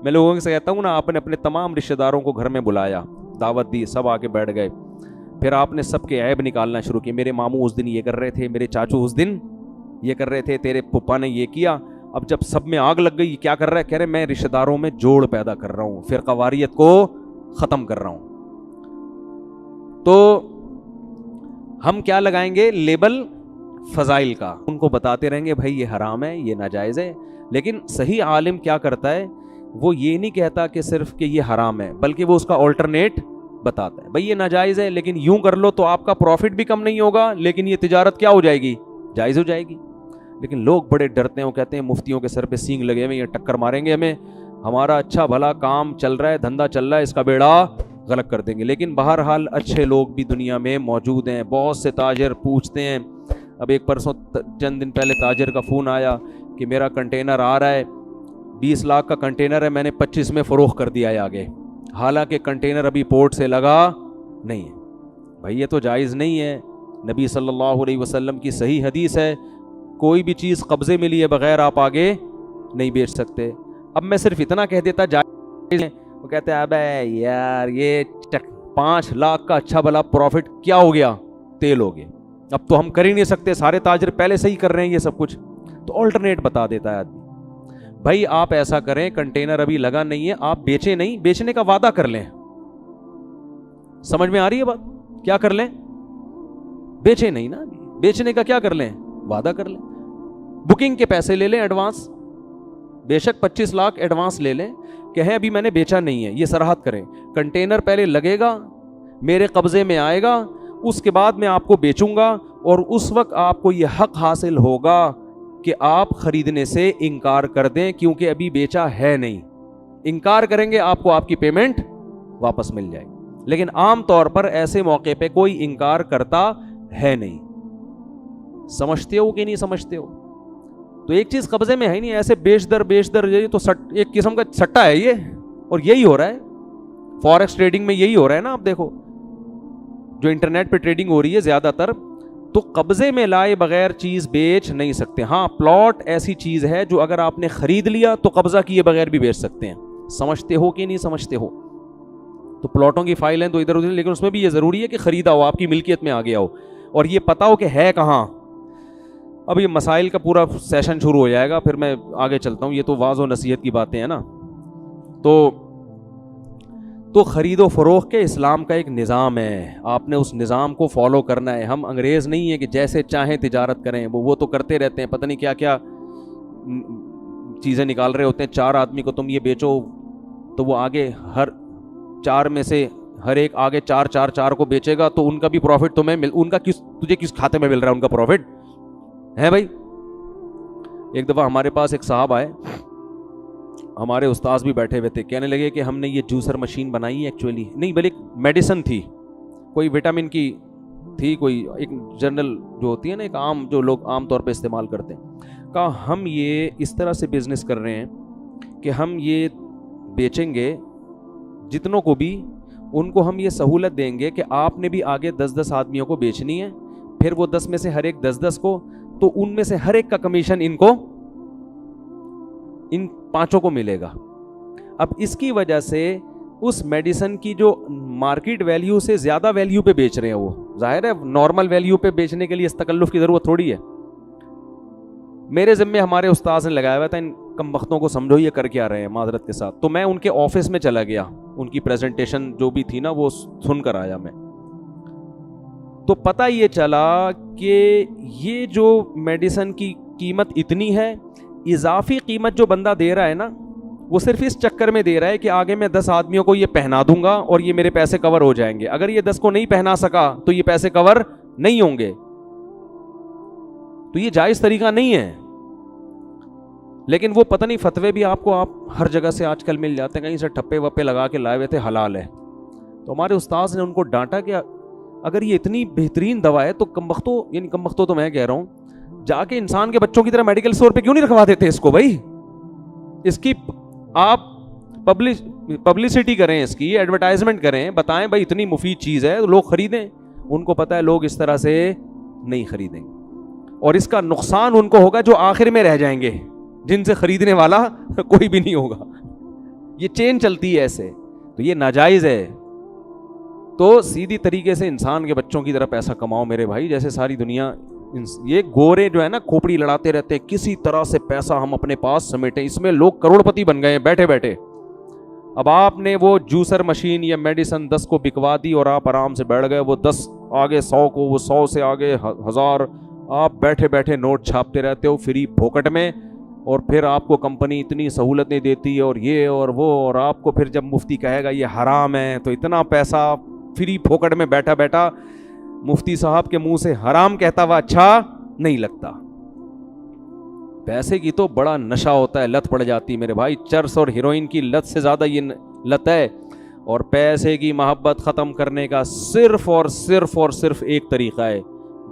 میں لوگوں سے کہتا ہوں نا, آپ نے اپنے تمام رشتہ داروں کو گھر میں بلایا, دعوت دی, سب آ کے بیٹھ گئے, پھر آپ نے سب کے عیب نکالنا شروع کی. میرے ماموں اس دن یہ کر رہے تھے, میرے چاچو اس دن یہ کر رہے تھے, تیرے پپا نے یہ کیا. اب جب سب میں آگ لگ گئی, کیا کر رہا ہے, کہہ رہے میں رشتہ داروں میں جوڑ پیدا کر رہا ہوں, فرقہ واریت کو ختم کر رہا ہوں. تو ہم کیا لگائیں گے؟ لیبل فضائل کا، ان کو بتاتے رہیں گے بھائی یہ حرام ہے، یہ ناجائز ہے. لیکن صحیح عالم کیا کرتا ہے؟ وہ یہ نہیں کہتا کہ صرف کہ یہ حرام ہے، بلکہ وہ اس کا آلٹرنیٹ بتاتا ہے. بھائی یہ ناجائز ہے لیکن یوں کر لو تو آپ کا پروفٹ بھی کم نہیں ہوگا، لیکن یہ تجارت کیا ہو جائے گی؟ جائز ہو جائے گی. لیکن لوگ بڑے ڈرتے ہیں، وہ کہتے ہیں مفتیوں کے سر پہ سینگ لگے ہوئے، یہ ٹکر ماریں گے ہمیں، ہمارا اچھا بھلا کام چل رہا ہے، دھندا چل رہا ہے، اس کا بیڑا غلط کر دیں گے. لیکن بہرحال اچھے لوگ بھی دنیا میں موجود ہیں. بہت سے تاجر پوچھتے ہیں. اب ایک پرسوں چند دن پہلے تاجر کا فون آیا کہ میرا کنٹینر آ رہا ہے، 20 لاکھ کا کنٹینر ہے، میں نے 25 میں فروخت کر دیا ہے آگے، حالانکہ کنٹینر ابھی پورٹ سے لگا نہیں ہے. بھائی یہ تو جائز نہیں ہے. نبی صلی اللہ علیہ وسلم کی صحیح حدیث ہے، کوئی بھی چیز قبضے میں لیے بغیر آپ آگے نہیں بیچ سکتے. اب میں صرف اتنا کہہ دیتا جائز ہے، وہ کہتے ہیں ابے یار یہ 5 لاکھ کا اچھا بھلا پروفٹ کیا ہو گیا؟ تیل ہو گیا. اب تو ہم کر ہی نہیں سکتے، سارے تاجر پہلے سے ہی کر رہے ہیں یہ سب کچھ. تو آلٹرنیٹ بتا دیتا ہے آدمی. بھائی آپ ایسا کریں، کنٹینر ابھی لگا نہیں ہے، آپ بیچیں نہیں، بیچنے کا وعدہ کر لیں. سمجھ میں آ رہی ہے بات؟ کیا کر لیں؟ بیچیں نہیں نا، بیچنے کا کیا کر لیں؟ وعدہ کر لیں. بکنگ کے پیسے لے لیں ایڈوانس، بے شک 25 لاکھ ایڈوانس لے لیں، کہیں ابھی میں نے بیچا نہیں ہے، یہ صراحت کریں. کنٹینر پہلے لگے گا، میرے قبضے میں آئے گا، اس کے بعد میں آپ کو بیچوں گا، اور اس وقت آپ کو یہ حق حاصل ہوگا کہ آپ خریدنے سے انکار کر دیں، کیونکہ ابھی بیچا ہے نہیں. انکار کریں گے آپ کو آپ کی پیمنٹ واپس مل جائے گی. لیکن عام طور پر ایسے موقع پہ کوئی انکار کرتا ہے نہیں. سمجھتے ہو کہ نہیں سمجھتے ہو؟ تو ایک چیز قبضے میں ہے نہیں، ایسے بیچ در یہ تو ایک قسم کا سٹا ہے یہ. اور یہی ہو رہا ہے فوریکس ٹریڈنگ میں، یہی ہو رہا ہے نا. آپ دیکھو جو انٹرنیٹ پہ ٹریڈنگ ہو رہی ہے زیادہ تر، تو قبضے میں لائے بغیر چیز بیچ نہیں سکتے. ہاں پلاٹ ایسی چیز ہے جو اگر آپ نے خرید لیا تو قبضہ کیے بغیر بھی بیچ سکتے ہیں. سمجھتے ہو کہ نہیں سمجھتے ہو؟ تو پلاٹوں کی فائل ہیں تو ادھر ادھر، لیکن اس میں بھی یہ ضروری ہے کہ خریدا ہو، آپ کی ملکیت میں آ گیا ہو، اور یہ پتا ہو کہ ہے کہاں. اب یہ مسائل کا پورا سیشن شروع ہو جائے گا، پھر میں آگے چلتا ہوں. یہ تو واعظ و نصیحت کی باتیں ہیں نا. تو خرید و فروخت کے اسلام کا ایک نظام ہے، آپ نے اس نظام کو فالو کرنا ہے. ہم انگریز نہیں ہیں کہ جیسے چاہیں تجارت کریں. وہ تو کرتے رہتے ہیں، پتہ نہیں کیا کیا چیزیں نکال رہے ہوتے ہیں. 4 آدمی کو تم یہ بیچو تو وہ آگے ہر 4 میں سے ہر ایک آگے 4 کو بیچے گا، تو ان کا بھی پروفٹ تمہیں ان کا تجھے کس کھاتے میں مل رہا ہے ان کا پروفٹ ہے بھائی. ایک دفعہ ہمارے پاس ایک صاحب آئے، ہمارے استاذ بھی بیٹھے ہوئے تھے، کہنے لگے کہ ہم نے یہ جوسر مشین بنائی ہے، ایکچولی نہیں بلکہ میڈیسن تھی، کوئی وٹامن کی تھی، کوئی ایک جنرل جو ہوتی ہے نا، ایک عام جو لوگ عام طور پہ استعمال کرتے ہیں. کہا ہم یہ اس طرح سے بزنس کر رہے ہیں کہ ہم یہ بیچیں گے جتنوں کو بھی، ان کو ہم یہ سہولت دیں گے کہ آپ نے بھی آگے 10 آدمیوں کو بیچنی ہے، پھر وہ 10 میں سے ہر ایک 10 کو، تو ان میں سے ہر ایک کا کمیشن ان 5 کو ملے گا. اب اس کی وجہ سے اس میڈیسن کی جو مارکیٹ ویلیو سے زیادہ ویلیو پہ بیچ رہے ہیں، وہ ظاہر ہے نارمل ویلیو پہ بیچنے کے لیے اس تکلف کی ضرورت تھوڑی ہے. میرے ذمے ہمارے استاذ نے لگایا ہوا تھا، ان کم بختوں کو سمجھو یہ کر کے آ رہے ہیں معذرت کے ساتھ. تو میں ان کے آفس میں چلا گیا، ان کی پریزنٹیشن جو بھی تھی نا وہ سن کر آیا میں. تو پتہ یہ چلا کہ یہ جو میڈیسن کی قیمت اتنی ہے، اضافی قیمت جو بندہ دے رہا ہے نا، وہ صرف اس چکر میں دے رہا ہے کہ آگے میں 10 آدمیوں کو یہ پہنا دوں گا اور یہ میرے پیسے کور ہو جائیں گے. اگر یہ 10 کو نہیں پہنا سکا تو یہ پیسے کور نہیں ہوں گے. تو یہ جائز طریقہ نہیں ہے. لیکن وہ پتہ نہیں فتوے بھی آپ ہر جگہ سے آج کل مل جاتے ہیں، کہیں سے ٹھپے وپے لگا کے لائے ہوئے تھے حلال ہے. تو ہمارے استاذ نے ان کو ڈانٹا کہ اگر یہ اتنی بہترین دوا ہے تو کمبختوں تو میں کہہ رہا ہوں، جا کے انسان کے بچوں کی طرح میڈیکل اسٹور پہ کیوں نہیں رکھوا دیتے اس کو بھائی؟ اس کی آپ پبلسٹی کریں، اس کی ایڈورٹائزمنٹ کریں، بتائیں بھائی اتنی مفید چیز ہے لوگ خریدیں. ان کو پتہ ہے لوگ اس طرح سے نہیں خریدیں گے، اور اس کا نقصان ان کو ہوگا جو آخر میں رہ جائیں گے، جن سے خریدنے والا کوئی بھی نہیں ہوگا. یہ چین چلتی ہے ایسے. تو یہ ناجائز ہے. تو سیدھی طریقے سے انسان کے بچوں کی طرح پیسہ کماؤ میرے بھائی. جیسے ساری دنیا یہ گورے جو ہے نا کھوپڑی لڑاتے رہتے ہیں، کسی طرح سے پیسہ ہم اپنے پاس سمیٹیں. اس میں لوگ کروڑ پتی بن گئے ہیں بیٹھے بیٹھے. اب آپ نے وہ جوسر مشین یا میڈیسن 10 کو بکوا دی اور آپ آرام سے بیٹھ گئے, وہ 10 آگے 100 کو, وہ 100 سے آگے 1000, آپ بیٹھے بیٹھے نوٹ چھاپتے رہتے ہو فری پھوکٹ میں, اور پھر آپ کو کمپنی اتنی سہولتیں دیتی ہے اور یہ اور وہ, اور آپ کو پھر جب مفتی کہے گا یہ حرام ہے تو اتنا پیسہ فری پھوکٹ میں بیٹھا بیٹھا مفتی صاحب کے منہ سے حرام کہتا ہوا اچھا نہیں لگتا. پیسے کی تو بڑا نشہ ہوتا ہے, لت پڑ جاتی میرے بھائی. چرس اور ہیروئن کی لت سے زیادہ یہ لت ہے. اور پیسے کی محبت ختم کرنے کا صرف اور صرف ایک طریقہ ہے,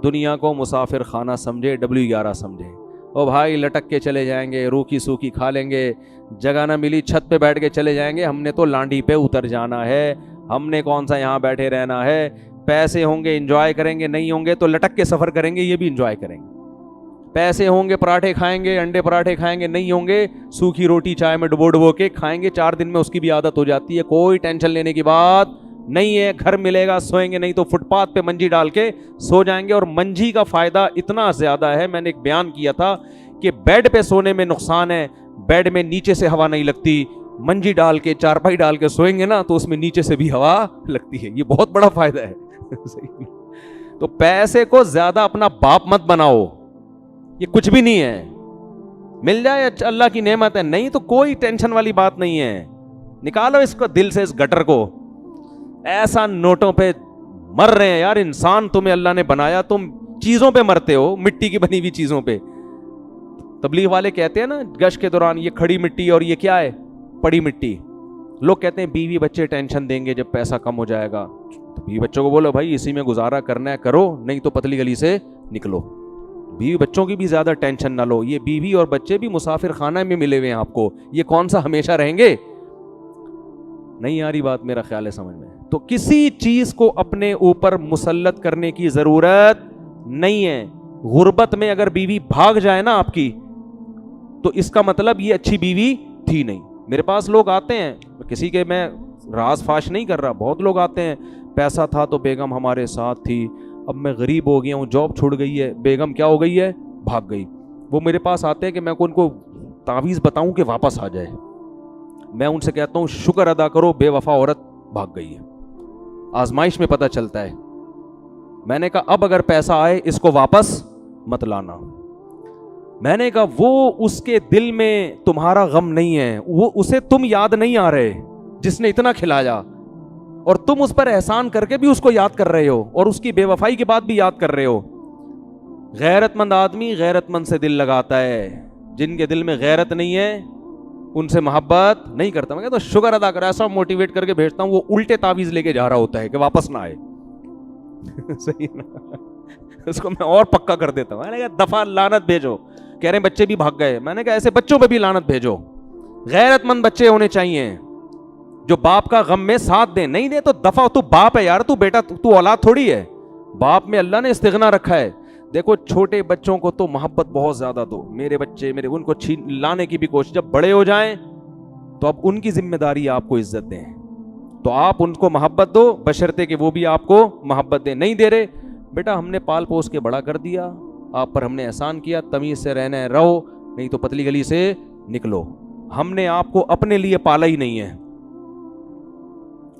دنیا کو مسافر خانہ سمجھے, W11 سمجھے. او بھائی لٹک کے چلے جائیں گے, روکھی سوکھی کھا لیں گے, جگہ نہ ملی چھت پہ بیٹھ کے چلے جائیں گے, ہم نے تو لانڈی پہ اتر جانا ہے, ہم نے کون سا یہاں بیٹھے رہنا ہے. پیسے ہوں گے انجوائے کریں گے, نہیں ہوں گے تو لٹک کے سفر کریں گے, یہ بھی انجوائے کریں گے. پیسے ہوں گے پراٹھے کھائیں گے, انڈے پراٹھے کھائیں گے, نہیں ہوں گے سوکھی روٹی چائے میں ڈبو کے کھائیں گے. 4 دن میں اس کی بھی عادت ہو جاتی ہے, کوئی ٹینشن لینے کی بات نہیں ہے. گھر ملے گا سوئیں گے, نہیں تو فٹ پاتھ پہ منجی ڈال کے سو جائیں گے. اور منجی کا فائدہ اتنا زیادہ ہے, میں نے ایک بیان کیا تھا کہ بیڈ پہ سونے میں نقصان ہے, بیڈ میں نیچے سے ہوا نہیں لگتی. منجی ڈال کے چارپائی ڈال کے سوئیں گے نا تو اس میں نیچے سے بھی ہوا لگتی ہے, یہ بہت بڑا فائدہ ہے. تو پیسے کو زیادہ اپنا باپ مت بناؤ, یہ کچھ بھی نہیں ہے. مل جائے اللہ کی نعمت ہے, نہیں تو کوئی ٹینشن والی بات نہیں ہے. نکالو اس کو دل سے, اس گٹر کو. ایسا نوٹوں پہ مر رہے ہیں یار. انسان تمہیں اللہ نے بنایا, تم چیزوں پہ مرتے ہو, مٹی کی بنی ہوئی چیزوں پہ. تبلیغ والے کہتے ہیں نا گشت کے دوران, یہ کھڑی مٹی اور یہ کیا ہے, پڑی مٹی. لوگ کہتے ہیں بیوی بچے ٹینشن دیں گے جب پیسہ کم ہو جائے گا. تو بیوی بچوں کو بولو بھائی اسی میں گزارا کرنا ہے کرو, نہیں تو پتلی گلی سے نکلو. بیوی بچوں کی بھی زیادہ ٹینشن نہ لو, یہ بیوی اور بچے بھی مسافر خانہ میں ملے ہوئے ہیں آپ کو, یہ کون سا ہمیشہ رہیں گے. نہیں آ رہی بات میرا خیال ہے سمجھ میں. تو کسی چیز کو اپنے اوپر مسلط کرنے کی ضرورت نہیں ہے. غربت میں اگر بیوی بھاگ جائے نا آپ کی, تو اس کا مطلب یہ اچھی بیوی تھی نہیں. میرے پاس لوگ آتے ہیں, کسی کے میں راز فاش نہیں کر رہا, بہت لوگ آتے ہیں, پیسہ تھا تو بیگم ہمارے ساتھ تھی, اب میں غریب ہو گیا ہوں, جاب چھوڑ گئی ہے, بیگم کیا ہو گئی ہے, بھاگ گئی. وہ میرے پاس آتے ہیں کہ میں ان کو تعویذ بتاؤں کہ واپس آ جائے. میں ان سے کہتا ہوں شکر ادا کرو, بے وفا عورت بھاگ گئی ہے. آزمائش میں پتہ چلتا ہے. میں نے کہا اب اگر پیسہ آئے اس کو واپس مت لانا. میں نے کہا وہ اس کے دل میں تمہارا غم نہیں ہے, وہ اسے تم یاد نہیں آ رہے جس نے اتنا کھلایا, اور تم اس پر احسان کر کے بھی اس کو یاد کر رہے ہو, اور اس کی بے وفائی کے بعد بھی یاد کر رہے ہو. غیرت مند آدمی غیرت مند سے دل لگاتا ہے, جن کے دل میں غیرت نہیں ہے ان سے محبت نہیں کرتا. میں کہتا ہوں شکر ادا کر, ایسا موٹیویٹ کر کے بھیجتا ہوں, وہ الٹے تعویذ لے کے جا رہا ہوتا ہے کہ واپس نہ آئے. صحیح نا, اس کو میں اور پکا کر دیتا ہوں. میں نے کہا دفعہ لعنت بھیجو, کہہ رہے ہیں بچے بھی بھاگ گئے. میں نے کہا ایسے بچوں پہ بھی لعنت بھیجو. غیرت مند بچے ہونے چاہیے جو باپ کا غم میں ساتھ دیں. نہیں دے تو دفعہ, تو باپ ہے یار, تو بیٹا, تو اولاد تھوڑی ہے. باپ میں اللہ نے استغنا رکھا ہے. دیکھو چھوٹے بچوں کو تو محبت بہت زیادہ دو, میرے بچے میرے, ان کو لانے کی بھی کوشش. جب بڑے ہو جائیں تو اب ان کی ذمہ داری آپ کو عزت دیں, تو آپ ان کو محبت دو بشرطے کہ وہ بھی آپ کو محبت دیں. نہیں دے رہے, بیٹا ہم نے پال پوس کے بڑا کر دیا, آپ پر ہم نے احسان کیا, تمیز سے رہنا ہے رہو, نہیں تو پتلی گلی سے نکلو. ہم نے آپ کو اپنے لیے پالا ہی نہیں ہے,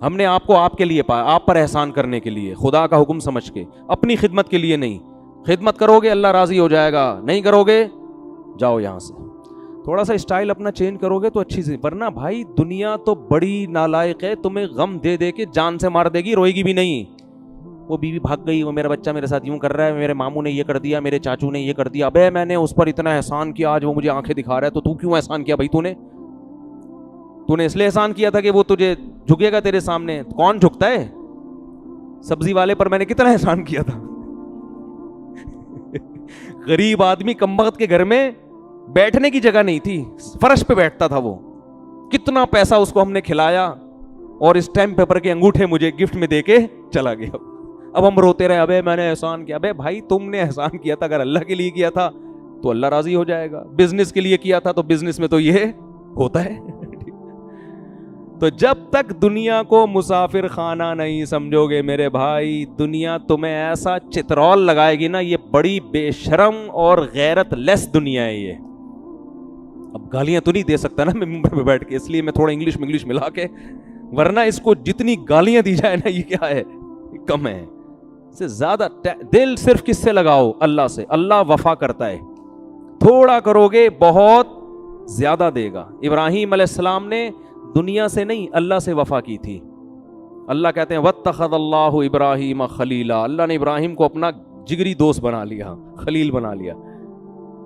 ہم نے آپ کو آپ کے لیے پایا, آپ پر احسان کرنے کے لیے, خدا کا حکم سمجھ کے, اپنی خدمت کے لیے نہیں. خدمت کرو گے اللہ راضی ہو جائے گا, نہیں کرو گے جاؤ یہاں سے. تھوڑا سا اسٹائل اپنا چینج کرو گے تو اچھی سی, ورنہ بھائی دنیا تو بڑی نالائق ہے, تمہیں غم دے دے کے جان سے مار دے گی, روئے گی بھی نہیں. وہ بیوی بھاگ گئی, وہ میرا بچہ میرے ساتھ یوں کر رہا ہے, میرے ماموں نے یہ کر دیا, میرے چاچو نے یہ کر دیا. ابے میں نے اس پر اتنا احسان کیا, آج وہ مجھے آنکھیں دکھا رہا ہے, تو کیوں احسان کیا بھائی؟ تو نے اس لیے احسان کیا تھا کہ وہ تجھے جھکے گا تیرے سامنے. کون جھکتا ہے؟ سبزی والے پر میں نے کتنا احسان کیا تھا. غریب آدمی کمبخت کے گھر میں بیٹھنے کی جگہ نہیں تھی, فرش پہ بیٹھتا تھا وہ. کتنا پیسہ اس کو ہم نے کھلایا, اور اسٹیمپ پیپر کے انگوٹھے مجھے گفٹ میں دے کے چلا گیا. اب ہم روتے رہے, ابے میں نے احسان کیا. ابے بھائی تم نے احسان کیا تھا, اگر اللہ کے لیے کیا تھا تو اللہ راضی ہو جائے گا. بزنس کے لیے کیا تھا تو بزنس میں تو یہ ہوتا ہے. تو جب تک دنیا کو مسافر خانہ نہیں سمجھو گے میرے بھائی, دنیا تمہیں ایسا چترول لگائے گی نا, یہ بڑی بے شرم اور غیرت لیس دنیا ہے یہ. اب گالیاں تو نہیں دے سکتا نا میں ممبر پہ بیٹھ کے، اس لیے میں تھوڑا انگلش ملا کے، ورنہ اس کو جتنی گالیاں دی جائے نا یہ کیا ہے، کم ہے سے زیادہ۔ دل صرف کس سے لگاؤ؟ اللہ سے، اللہ وفا کرتا ہے، تھوڑا کرو گے بہت زیادہ دے گا۔ ابراہیم علیہ السلام نے دنیا سے نہیں اللہ سے وفا کی تھی۔ اللہ کہتے ہیں واتخذ اللہ ابراہیم خلیلا، اللہ نے ابراہیم کو اپنا جگری دوست بنا لیا، خلیل بنا لیا۔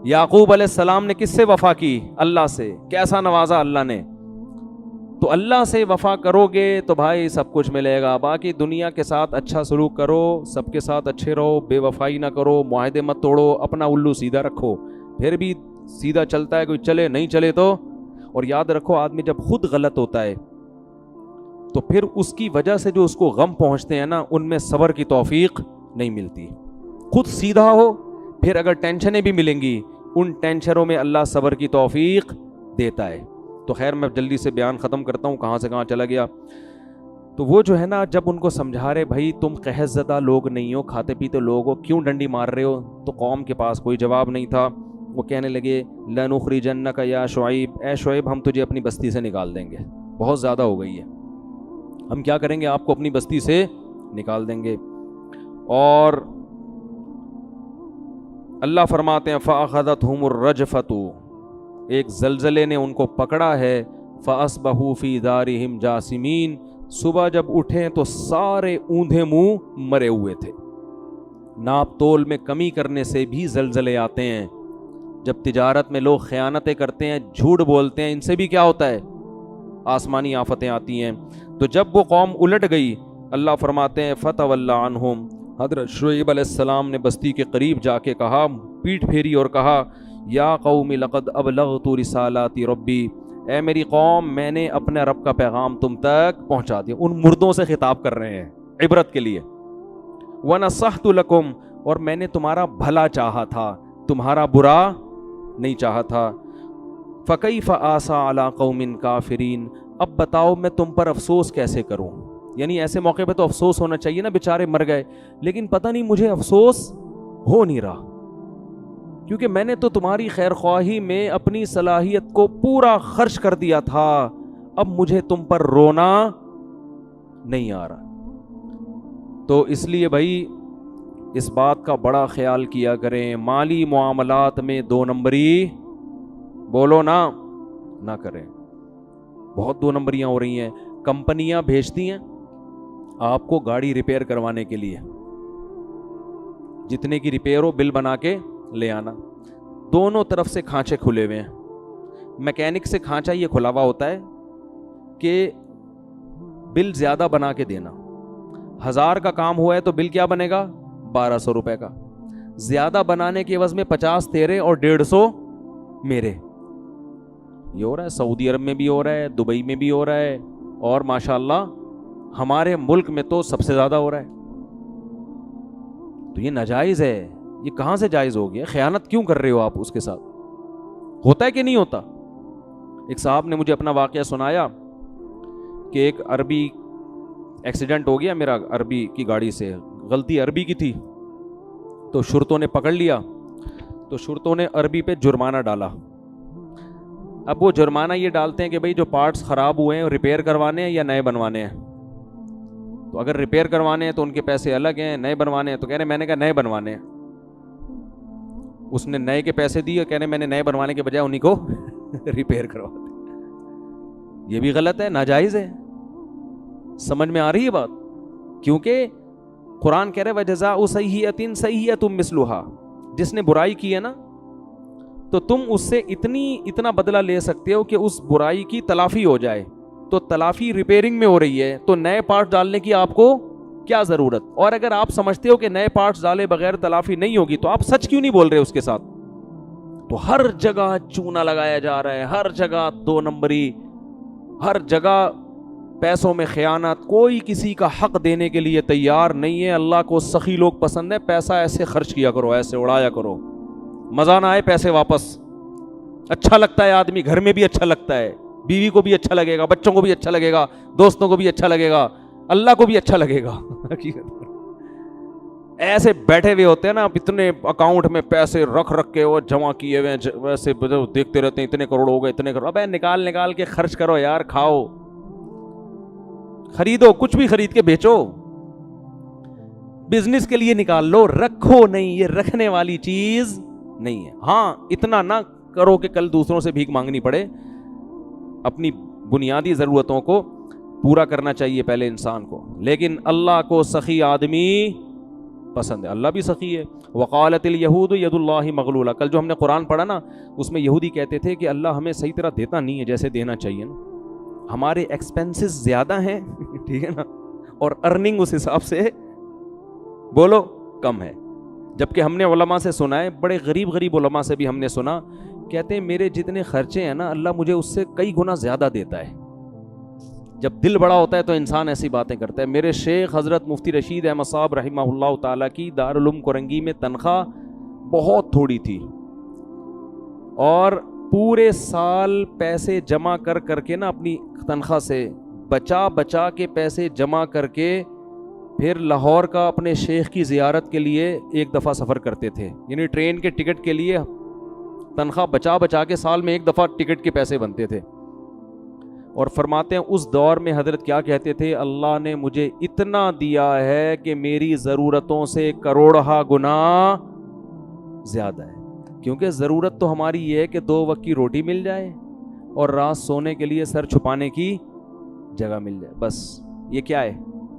یعقوب علیہ السلام نے کس سے وفا کی؟ اللہ سے۔ کیسا نوازا اللہ نے۔ تو اللہ سے وفا کرو گے تو بھائی سب کچھ ملے گا۔ باقی دنیا کے ساتھ اچھا سلوک کرو، سب کے ساتھ اچھے رہو، بے وفائی نہ کرو، معاہدے مت توڑو، اپنا الو سیدھا رکھو، پھر بھی سیدھا چلتا ہے، کوئی چلے نہیں چلے تو۔ اور یاد رکھو آدمی جب خود غلط ہوتا ہے تو پھر اس کی وجہ سے جو اس کو غم پہنچتے ہیں نا، ان میں صبر کی توفیق نہیں ملتی۔ خود سیدھا ہو، پھر اگر ٹینشنیں بھی ملیں گی، ان ٹینشنوں میں اللہ صبر کی توفیق دیتا ہے۔ تو خیر میں جلدی سے بیان ختم کرتا ہوں، کہاں سے کہاں چلا گیا۔ تو وہ جو ہے نا، جب ان کو سمجھا رہے بھائی تم قحط زدہ لوگ نہیں ہو، کھاتے پیتے لوگ ہو، کیوں ڈنڈی مار رہے ہو، تو قوم کے پاس کوئی جواب نہیں تھا۔ وہ کہنے لگے لَنُخْرِجَنَّكَ يَا شُعَيْب، اے شعیب ہم تجھے اپنی بستی سے نکال دیں گے، بہت زیادہ ہو گئی ہے، ہم کیا کریں گے، آپ کو اپنی بستی سے نکال دیں گے۔ اور اللہ فرماتے ہیں فَأَخَذَتْهُمُ الرَّجْفَةُ، ایک زلزلے نے ان کو پکڑا ہے، فَأَصْبَحُوا فِي دَارِهِمْ جَاثِمِينَ، صبح جب اٹھیں تو سارے اوندھے منہ مرے ہوئے تھے۔ ناپ تول میں کمی کرنے سے بھی زلزلے آتے ہیں، جب تجارت میں لوگ خیانتیں کرتے ہیں، جھوٹ بولتے ہیں، ان سے بھی کیا ہوتا ہے، آسمانی آفتیں آتی ہیں۔ تو جب وہ قوم الٹ گئی، اللہ فرماتے ہیں فَتَوَلَّ عَنْهُمْ، حضرت شعیب علیہ السلام نے بستی کے قریب جا کے کہا، پیٹ پھیری اور کہا یا قوم لقد ابلغت رسالات ربی، اے میری قوم میں نے اپنے رب کا پیغام تم تک پہنچا دیا۔ ان مردوں سے خطاب کر رہے ہیں عبرت کے لیے۔ وَنَصَحْتُ لَكُمْ، اور میں نے تمہارا بھلا چاہا تھا، تمہارا برا نہیں چاہا تھا۔ فَكَيْفَ آسَىٰ عَلَىٰ قَوْمٍ كَافِرِينَ، اب بتاؤ میں تم پر افسوس کیسے کروں۔ یعنی ایسے موقع پہ تو افسوس ہونا چاہیے نا، بیچارے مر گئے، لیکن پتہ نہیں مجھے افسوس ہو نہیں رہا، کیونکہ میں نے تو تمہاری خیر خواہی میں اپنی صلاحیت کو پورا خرچ کر دیا تھا، اب مجھے تم پر رونا نہیں آ رہا۔ تو اس لیے بھائی اس بات کا بڑا خیال کیا کریں، مالی معاملات میں دو نمبری بولو نہ کریں۔ بہت دو نمبریاں ہو رہی ہیں، کمپنیاں بھیجتی ہیں آپ کو گاڑی ریپیئر کروانے کے لیے، جتنے کی ریپیئر ہو بل بنا کے لے آنا، دونوں طرف سے کھانچے کھلے ہوئے ہیں۔ میکینک سے کھانچا یہ کھلا ہوا ہوتا ہے کہ بل زیادہ بنا کے دینا، 1000 کا کام ہوا ہے تو بل کیا بنے گا، 1200 روپے کا، زیادہ بنانے کے عوض میں 50 تیرے اور 150 میرے۔ یہ ہو رہا ہے سعودی عرب میں بھی ہو رہا ہے، دبئی میں بھی ہو رہا ہے، اور ماشاءاللہ ہمارے ملک میں تو سب سے زیادہ ہو رہا ہے۔ تو یہ ناجائز ہے، یہ کہاں سے جائز ہو گیا؟ خیانت کیوں کر رہے ہو آپ اس کے ساتھ؟ ہوتا ہے کہ نہیں ہوتا؟ ایک صاحب نے مجھے اپنا واقعہ سنایا کہ ایک عربی ایکسیڈنٹ ہو گیا میرا عربی کی گاڑی سے، غلطی عربی کی تھی، تو شرطوں نے پکڑ لیا، تو شرطوں نے عربی پہ جرمانہ ڈالا۔ اب وہ جرمانہ یہ ڈالتے ہیں کہ بھئی جو پارٹس خراب ہوئے ہیں ریپیئر کروانے ہیں یا نئے بنوانے ہیں، تو اگر ریپیئر کروانے ہیں تو ان کے پیسے الگ ہیں، نئے بنوانے ہیں تو کہہ رہے میں نے کہا نئے بنوانے ہیں۔ اس نے نئے کے پیسے دیے، کہہ رہے میں نے نئے بنوانے کے بجائے انہیں کو ریپیئر کروا دیا۔ یہ بھی غلط ہے، ناجائز ہے۔ سمجھ میں آ رہی ہے بات؟ کیونکہ قرآن کہہ رہے وَجَزَاءُ سَیِّئَةٍ سَیِّئَةٌ مِثْلُهَا، جس نے برائی کی ہے نا تو تم اس سے اتنا بدلہ لے سکتے ہو کہ اس برائی کی تلافی ہو جائے۔ تو تلافی ریپیئرنگ میں ہو رہی ہے تو نئے پارٹس ڈالنے کی آپ کو کیا ضرورت؟ اور اگر آپ سمجھتے ہو کہ نئے پارٹس ڈالے بغیر تلافی نہیں ہوگی تو آپ سچ کیوں نہیں بول رہے اس کے ساتھ؟ تو ہر جگہ چونا لگایا جا رہا ہے، ہر جگہ دو نمبری، ہر جگہ پیسوں میں خیانت، کوئی کسی کا حق دینے کے لیے تیار نہیں ہے۔ اللہ کو سخی لوگ پسند ہے، پیسہ ایسے خرچ کیا کرو، ایسے اڑایا کرو، مزہ نہ آئے پیسے واپس۔ اچھا لگتا ہے آدمی، گھر میں بھی اچھا لگتا ہے، بیوی کو بھی اچھا لگے گا، بچوں کو بھی اچھا لگے گا، دوستوں کو بھی اچھا لگے گا، اللہ کو بھی اچھا لگے گا۔ ایسے بیٹھے ہوئے ہوتے ہیں نا, اتنے اکاؤنٹ میں پیسے رکھ کے وہ جمع کیے ہوئے, ویسے دیکھتے رہتے ہیں اتنے کروڑ ہو گئے, اتنے کروڑ. ابے نکال کے خرچ کرو یار, کھاؤ, خریدو, کچھ بھی خرید کے بیچو, بزنس کے لیے نکال لو, رکھو نہیں, یہ رکھنے والی چیز نہیں ہے. ہاں اتنا نہ کرو کہ کل دوسروں سے بھیک مانگنی پڑے, اپنی بنیادی ضرورتوں کو پورا کرنا چاہیے پہلے انسان کو. لیکن اللہ کو سخی آدمی پسند ہے, اللہ بھی سخی ہے. وقالت الیہود ید اللہ مغلولہ, کل جو ہم نے قرآن پڑھا نا اس میں یہودی کہتے تھے کہ اللہ ہمیں صحیح طرح دیتا نہیں ہے جیسے دینا چاہیے نا, ہمارے ایکسپینسز زیادہ ہیں, ٹھیک ہے نا, اور ارننگ اس حساب سے بولو کم ہے. جبکہ ہم نے علماء سے سنا ہے, بڑے غریب علماء سے بھی ہم نے سنا, کہتے ہیں میرے جتنے خرچے ہیں نا اللہ مجھے اس سے کئی گنا زیادہ دیتا ہے. جب دل بڑا ہوتا ہے تو انسان ایسی باتیں کرتا ہے. میرے شیخ حضرت مفتی رشید احمد صاحب رحمہ اللہ تعالیٰ کی دارالعلوم کرنگی میں تنخواہ بہت تھوڑی تھی, اور پورے سال پیسے جمع کر کے نا اپنی تنخواہ سے بچا کے پیسے جمع کر کے پھر لاہور کا اپنے شیخ کی زیارت کے لیے ایک دفعہ سفر کرتے تھے. یعنی ٹرین کے ٹکٹ کے لیے تنخواہ بچا کے سال میں ایک دفعہ ٹکٹ کے پیسے بنتے تھے. اور فرماتے ہیں اس دور میں حضرت کیا کہتے تھے, اللہ نے مجھے اتنا دیا ہے کہ میری ضرورتوں سے کروڑہ گنا زیادہ ہے. کیونکہ ضرورت تو ہماری یہ ہے کہ 2 وقت کی روٹی مل جائے اور رات سونے کے لیے سر چھپانے کی جگہ مل جائے, بس یہ کیا ہے.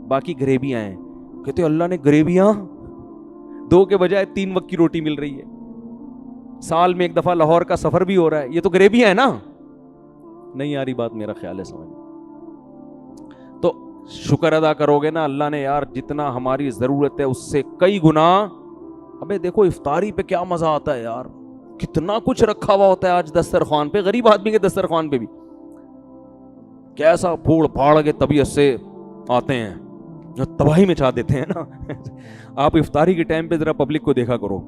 باقی گریبیاں ہیں, کہتے اللہ نے گریبیاں 2 کے بجائے 3 وقت کی روٹی مل رہی ہے, سال میں ایک دفعہ لاہور کا سفر بھی ہو رہا ہے, یہ تو گریبیاں ہیں نا. نہیں آ رہی بات, میرا خیال ہے سمجھ. تو شکر ادا کرو گے نا, اللہ نے یار جتنا ہماری ضرورت ہے اس سے کئی گنا. ابے دیکھو افطاری پہ کیا مزہ آتا ہے یار, کتنا کچھ رکھا ہوا ہوتا ہے آج دسترخوان پہ, غریب آدمی کے دسترخوان پہ بھی کیسا پھوڑ پھاڑ کے طبیعت سے آتے ہیں جو تباہی میں چاہ دیتے ہیں نا. آپ افطاری کے ٹائم پہ ذرا پبلک کو دیکھا کرو.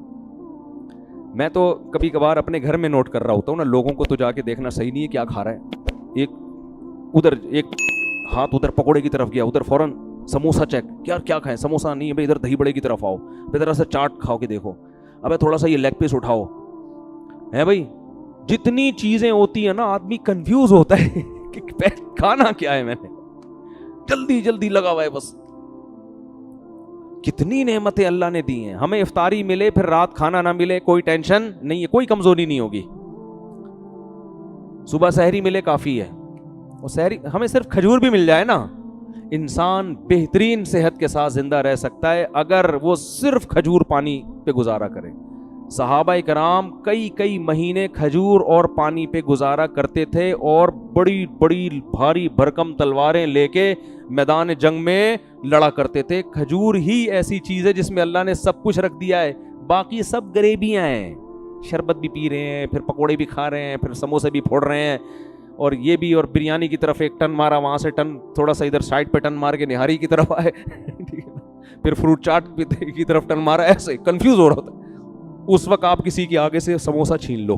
میں تو کبھی کبھار اپنے گھر میں نوٹ کر رہا ہوتا ہوں نا, لوگوں کو تو جا کے دیکھنا صحیح نہیں ہے کیا کھا رہا ہے. ایک ہاتھ ادھر پکوڑے کی طرف گیا, ادھر فوراً سموسا چیک, کیا کھائیں, سموسا نہیں ہے بھائی, ادھر دہی بڑے کی طرف آؤ, پھر ذرا سا چاٹ کھاؤ کے دیکھو, ابے تھوڑا سا یہ لیگ پیس اٹھاؤ, ہے بھائی. جتنی چیزیں ہوتی ہیں نا آدمی کنفیوز ہوتا ہے کہ کھانا کیا ہے, میں نے جلدی لگا ہوا ہے بس. کتنی نعمتیں اللہ نے دی ہیں ہمیں, افطاری ملے پھر رات کھانا نہ ملے کوئی ٹینشن نہیں ہے, کوئی کمزوری نہیں ہوگی. صبح سحری ملے کافی ہے, اور سحری ہمیں صرف کھجور بھی مل جائے نا, انسان بہترین صحت کے ساتھ زندہ رہ سکتا ہے اگر وہ صرف کھجور پانی پہ گزارا کرے. صحابہ کرام کئی مہینے کھجور اور پانی پہ گزارا کرتے تھے, اور بڑی بھاری بھرکم تلواریں لے کے میدان جنگ میں لڑا کرتے تھے. کھجور ہی ایسی چیز ہے جس میں اللہ نے سب کچھ رکھ دیا ہے, باقی سب غریبیاں ہیں. شربت بھی پی رہے ہیں, پھر پکوڑے بھی کھا رہے ہیں, پھر سموسے بھی پھوڑ رہے ہیں, اور یہ بھی, اور بریانی کی طرف ایک ٹن مارا, وہاں سے ٹن تھوڑا سا ادھر سائڈ پہ ٹن مار کے نہاری کی طرف آئے, پھر فروٹ چاٹ کی طرف ٹن مارا, ایسے کنفیوز ہو رہا ہوتا. اس وقت آپ کسی کے آگے سے سموسا چھین لو.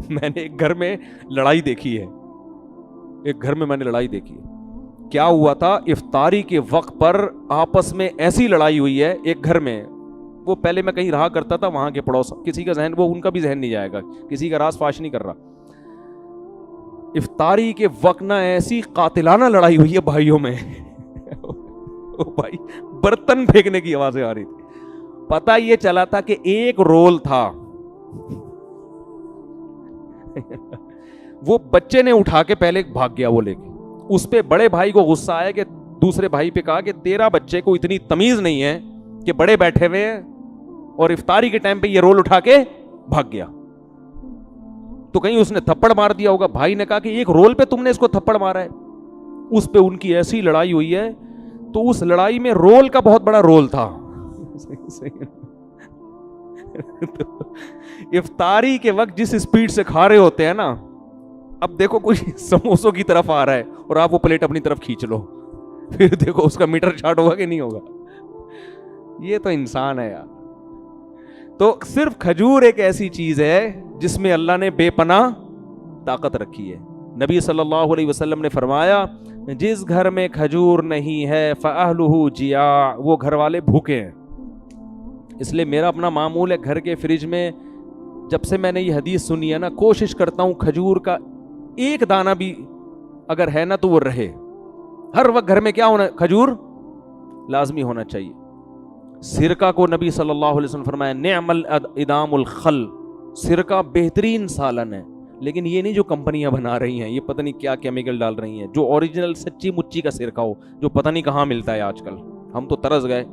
میں نے ایک گھر میں لڑائی دیکھی ہے, کیا ہوا تھا, افطاری کے وقت پر آپس میں ایسی لڑائی ہوئی ہے ایک گھر میں. وہ پہلے میں کہیں رہا کرتا تھا, وہاں کے پڑوس, کسی کا ذہن, وہ ان کا بھی ذہن نہیں جائے گا, کسی کا راز فاش نہیں کر رہا. افطاری کے وقت نہ ایسی قاتلانہ لڑائی ہوئی ہے بھائیوں میں. بھائی برتن پھینکنے کی آوازیں آ رہی تھی. پتہ یہ چلا تھا کہ ایک رول تھا, وہ بچے نے اٹھا کے پہلے بھاگ گیا وہ لے کے. اس پہ بڑے بھائی کو غصہ آیا کہ دوسرے بھائی پہ کہا کہ تیرا بچے کو اتنی تمیز نہیں ہے کہ بڑے بیٹھے ہوئے ہیں اور افطاری کے ٹائم پہ یہ رول اٹھا کے بھاگ گیا. تو کہیں اس نے تھپڑ مار دیا ہوگا. بھائی نے کہا کہ ایک رول پہ تم نے اس کو تھپڑ مارا ہے. اس پہ ان کی ایسی لڑائی ہوئی ہے, تو اس لڑائی میں رول کا بہت بڑا رول تھا. افطاری کے وقت جس سپیڈ سے کھا رہے ہوتے ہیں نا, اب دیکھو کوئی سموسوں کی طرف آ رہا ہے اور آپ وہ پلیٹ اپنی طرف کھینچ لو, پھر دیکھو اس کا میٹر چارٹ ہوگا کہ نہیں ہوگا. یہ تو انسان ہے یار. تو صرف کھجور ایک ایسی چیز ہے جس میں اللہ نے بے پناہ طاقت رکھی ہے. نبی صلی اللہ علیہ وسلم نے فرمایا جس گھر میں کھجور نہیں ہے فأہلہ جیاع، وہ گھر والے بھوکے ہیں. اس لیے میرا اپنا معمول ہے گھر کے فریج میں جب سے میں نے یہ حدیث سنی ہے نا کوشش کرتا ہوں کھجور کا ایک دانہ بھی اگر ہے نا تو وہ رہے. ہر وقت گھر میں کیا ہونا، کھجور لازمی ہونا چاہیے. سرکہ کو نبی صلی اللہ علیہ وسلم فرمایا نعم الادام الخل، سرکہ بہترین سالن ہے. لیکن یہ نہیں جو کمپنیاں بنا رہی ہیں، یہ پتہ نہیں کیا کیمیکل ڈال رہی ہیں. جو اوریجنل سچی مچی کا سرکہ ہو جو پتہ نہیں کہاں ملتا ہے آج کل. ہم تو ترس گئے،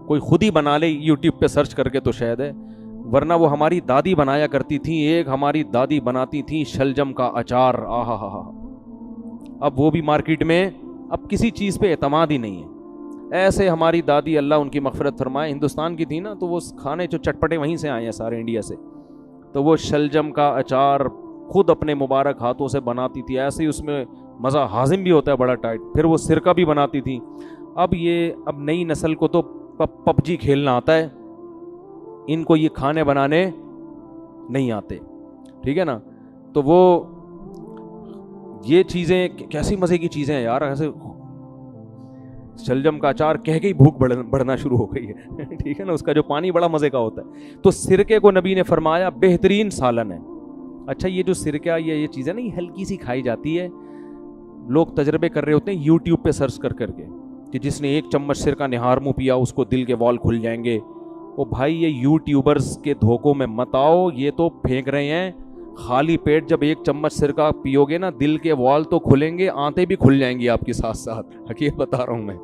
کوئی خود ہی بنا لے یوٹیوب پہ سرچ کر کے تو شاید ہے، ورنہ وہ ہماری دادی بنایا کرتی تھیں. ایک ہماری دادی بناتی تھیں شلجم کا اچار، آہا ہا ہا. اب وہ بھی مارکیٹ میں اب کسی چیز پہ اعتماد ہی نہیں ہے. ایسے ہماری دادی اللہ ان کی مغفرت فرمائے ہندوستان کی تھی نا، تو وہ کھانے جو چٹپٹے وہیں سے آئے ہیں سارے انڈیا سے. تو وہ شلجم کا اچار خود اپنے مبارک ہاتھوں سے بناتی تھی. ایسے ہی اس میں مزہ ہاضم بھی ہوتا ہے بڑا ٹائٹ. پھر وہ سرکہ بھی بناتی تھی. اب نئی نسل کو تو پب جی کھیلنا آتا ہے، ان کو یہ کھانے بنانے نہیں آتے. ٹھیک ہے نا. تو وہ یہ چیزیں کیسی مزے کی چیزیں ہیں یار. ایسے شلجم کا اچار کہہ کے ہی بھوک بڑھنا شروع ہو گئی ہے. ٹھیک ہے نا. اس کا جو پانی بڑا مزے کا ہوتا ہے. تو سرکے کو نبی نے فرمایا بہترین سالن ہے. اچھا یہ جو سرکہ یہ چیزیں نا یہ ہلکی سی کھائی جاتی ہے. لوگ تجربے کر رہے ہوتے ہیں یوٹیوب پہ سرچ کر کے کہ جس نے 1 چمچ سرکہ نہار منہ پیا اس کو دل کے وال کھل جائیں گے. وہ بھائی یہ یوٹیوبرز کے دھوکوں میں مت آؤ. یہ تو پھینک رہے ہیں. خالی پیٹ جب 1 چمچ سرکہ پیو گے نا دل کے وال تو کھلیں گے، آنتیں بھی کھل جائیں گی آپ کے ساتھ ساتھ. حقیقت بتا رہا ہوں میں.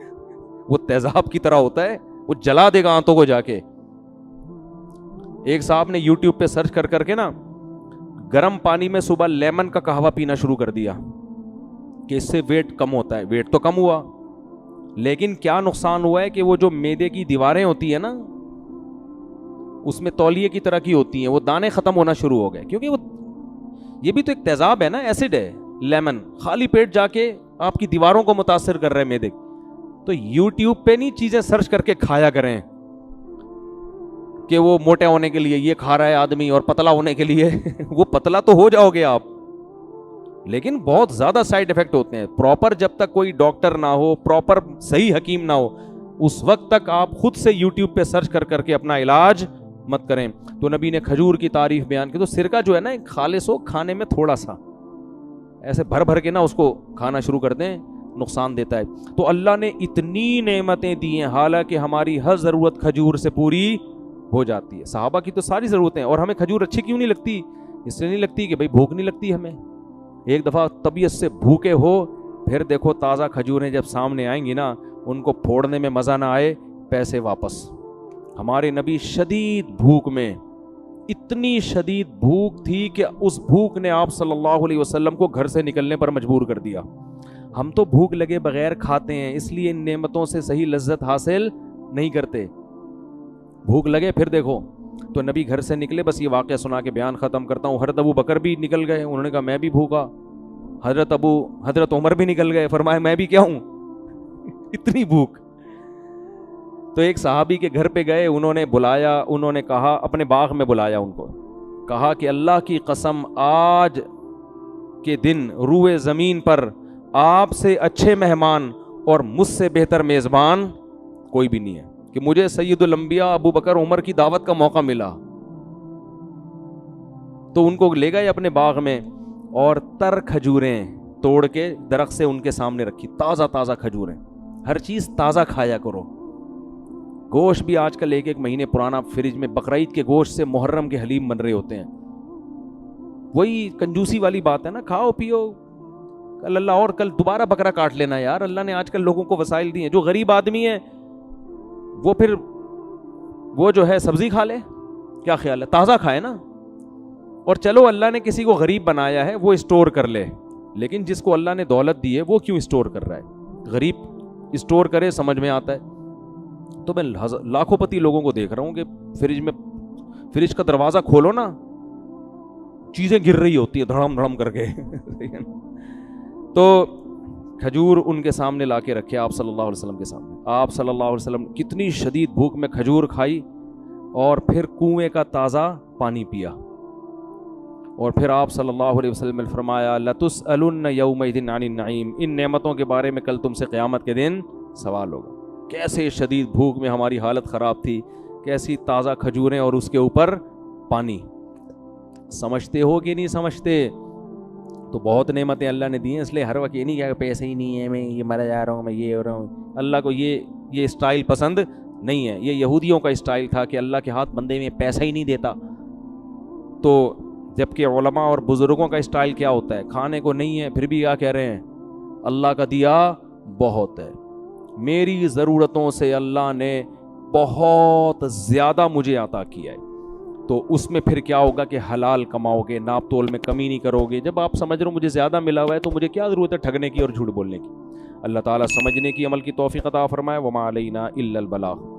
وہ تیزاب کی طرح ہوتا ہے، وہ جلا دے گا آنتوں کو جا کے. ایک صاحب نے یوٹیوب پہ سرچ کر کے نا گرم پانی میں صبح لیمن کا قہوہ پینا شروع کر دیا کہ اس سے ویٹ کم ہوتا ہے. ویٹ تو کم ہوا، لیکن کیا نقصان ہوا ہے کہ وہ جو معدے کی دیواریں ہوتی ہیں نا اس میں تولیے کی طرح کی ہوتی ہیں، وہ دانے ختم ہونا شروع ہو گئے. کیونکہ وہ یہ بھی تو ایک تیزاب ہے نا، ایسڈ ہے لیمن. خالی پیٹ جا کے آپ کی دیواروں کو متاثر کر رہے ہیں معدے. تو یوٹیوب پہ نہیں چیزیں سرچ کر کے کھایا کریں کہ وہ موٹے ہونے کے لیے یہ کھا رہا ہے آدمی اور پتلا ہونے کے لیے وہ پتلا تو ہو جاؤ گے آپ، لیکن بہت زیادہ سائیڈ ایفیکٹ ہوتے ہیں. پراپر جب تک کوئی ڈاکٹر نہ ہو، پراپر صحیح حکیم نہ ہو، اس وقت تک آپ خود سے یوٹیوب پہ سرچ کر کے اپنا علاج مت کریں. تو نبی نے کھجور کی تعریف بیان کی. تو سرکہ جو ہے نا خالص ہو، کھانے میں تھوڑا سا ایسے بھر کے نا اس کو کھانا شروع کر دیں، نقصان دیتا ہے. تو اللہ نے اتنی نعمتیں دی ہیں، حالانکہ ہماری ہر ضرورت کھجور سے پوری ہو جاتی ہے. صحابہ کی تو ساری ضرورتیں. اور ہمیں کھجور اچھی کیوں نہیں لگتی؟ اس لیے نہیں لگتی کہ بھائی بھوک نہیں لگتی ہمیں. ایک دفعہ طبیعت سے بھوکے ہو، پھر دیکھو تازہ کھجوریں جب سامنے آئیں گی نا ان کو پھوڑنے میں مزہ نہ آئے، پیسے واپس. ہمارے نبی شدید بھوک میں، اتنی شدید بھوک تھی کہ اس بھوک نے آپ صلی اللہ علیہ وسلم کو گھر سے نکلنے پر مجبور کر دیا. ہم تو بھوک لگے بغیر کھاتے ہیں، اس لیے ان نعمتوں سے صحیح لذت حاصل نہیں کرتے. بھوک لگے پھر دیکھو. تو نبی گھر سے نکلے، بس یہ واقعہ سنا کے بیان ختم کرتا ہوں. حضرت ابو بکر بھی نکل گئے، انہوں نے کہا میں بھی بھوکا. حضرت عمر بھی نکل گئے، فرمایا میں بھی کیا ہوں اتنی بھوک. تو ایک صحابی کے گھر پہ گئے، انہوں نے بلایا، انہوں نے کہا اپنے باغ میں بلایا ان کو، کہا کہ اللہ کی قسم آج کے دن روئے زمین پر آپ سے اچھے مہمان اور مجھ سے بہتر میزبان کوئی بھی نہیں ہے، کہ مجھے سید الانبیاء ابو بکر عمر کی دعوت کا موقع ملا. تو ان کو لے گئے اپنے باغ میں اور تر کھجوریں توڑ کے درخت سے ان کے سامنے رکھی، تازہ تازہ کھجوریں. ہر چیز تازہ کھایا کرو. گوشت بھی آج کل 1 مہینے پرانا فریج میں، بقرعید کے گوشت سے محرم کے حلیم بن رہے ہوتے ہیں. وہی کنجوسی والی بات ہے نا، کھاؤ پیو، کل اللہ اور کل دوبارہ بکرا کاٹ لینا. یار اللہ نے آج کل لوگوں کو وسائل دی ہیں. جو غریب آدمی ہے وہ پھر وہ جو ہے سبزی کھا لے، کیا خیال ہے؟ تازہ کھائے نا. اور چلو اللہ نے کسی کو غریب بنایا ہے وہ اسٹور کر لے، لیکن جس کو اللہ نے دولت دی ہے وہ کیوں اسٹور کر رہا ہے؟ غریب اسٹور کرے، سمجھ میں آتا ہے. تو میں لاکھوں پتی لوگوں کو دیکھ رہا ہوں کہ فریج کا دروازہ کھولو نا، چیزیں گر رہی ہوتی ہیں دھڑم دھڑم کر کے تو کھجور ان کے سامنے لا کے رکھے آپ صلی اللہ علیہ وسلم کے سامنے. آپ صلی اللہ علیہ وسلم کتنی شدید بھوک میں کھجور کھائی اور پھر کنویں کا تازہ پانی پیا. اور پھر آپ صلی اللہ علیہ وسلم نے فرمایا لَتُسْأَلُنَّ يَوْمَئِذٍ عَنِ النَّعِيمِ، ان نعمتوں کے بارے میں کل تم سے قیامت کے دن سوال ہوگا۔ کیسے شدید بھوک میں ہماری حالت خراب تھی، کیسی تازہ کھجوریں اور اس کے اوپر پانی، سمجھتے ہو کہ نہیں سمجھتے؟ تو بہت نعمتیں اللہ نے دی ہیں، اس لیے ہر وقت یہ نہیں کہ پیسے ہی نہیں ہے، میں یہ مرا جا رہا ہوں، میں یہ ہو رہا ہوں۔ اللہ کو یہ اسٹائل پسند نہیں ہے۔ یہ یہودیوں کا اسٹائل تھا کہ اللہ کے ہاتھ بندے میں پیسہ ہی نہیں دیتا۔ تو جبکہ علماء اور بزرگوں کا اسٹائل کیا ہوتا ہے؟ کھانے کو نہیں ہے پھر بھی کیا کہہ رہے ہیں؟ اللہ کا دیا بہت ہے، میری ضرورتوں سے اللہ نے بہت زیادہ مجھے عطا کیا ہے۔ تو اس میں پھر کیا ہوگا کہ حلال کماؤ گے، ناپ تول میں کمی نہیں کرو گے۔ جب آپ سمجھ رہے ہو مجھے زیادہ ملا ہوا ہے تو مجھے کیا ضرورت ہے ٹھگنے کی اور جھوٹ بولنے کی؟ اللہ تعالیٰ سمجھنے کی، عمل کی توفیق عطا فرمائے۔ وما علینا الا البلاغ۔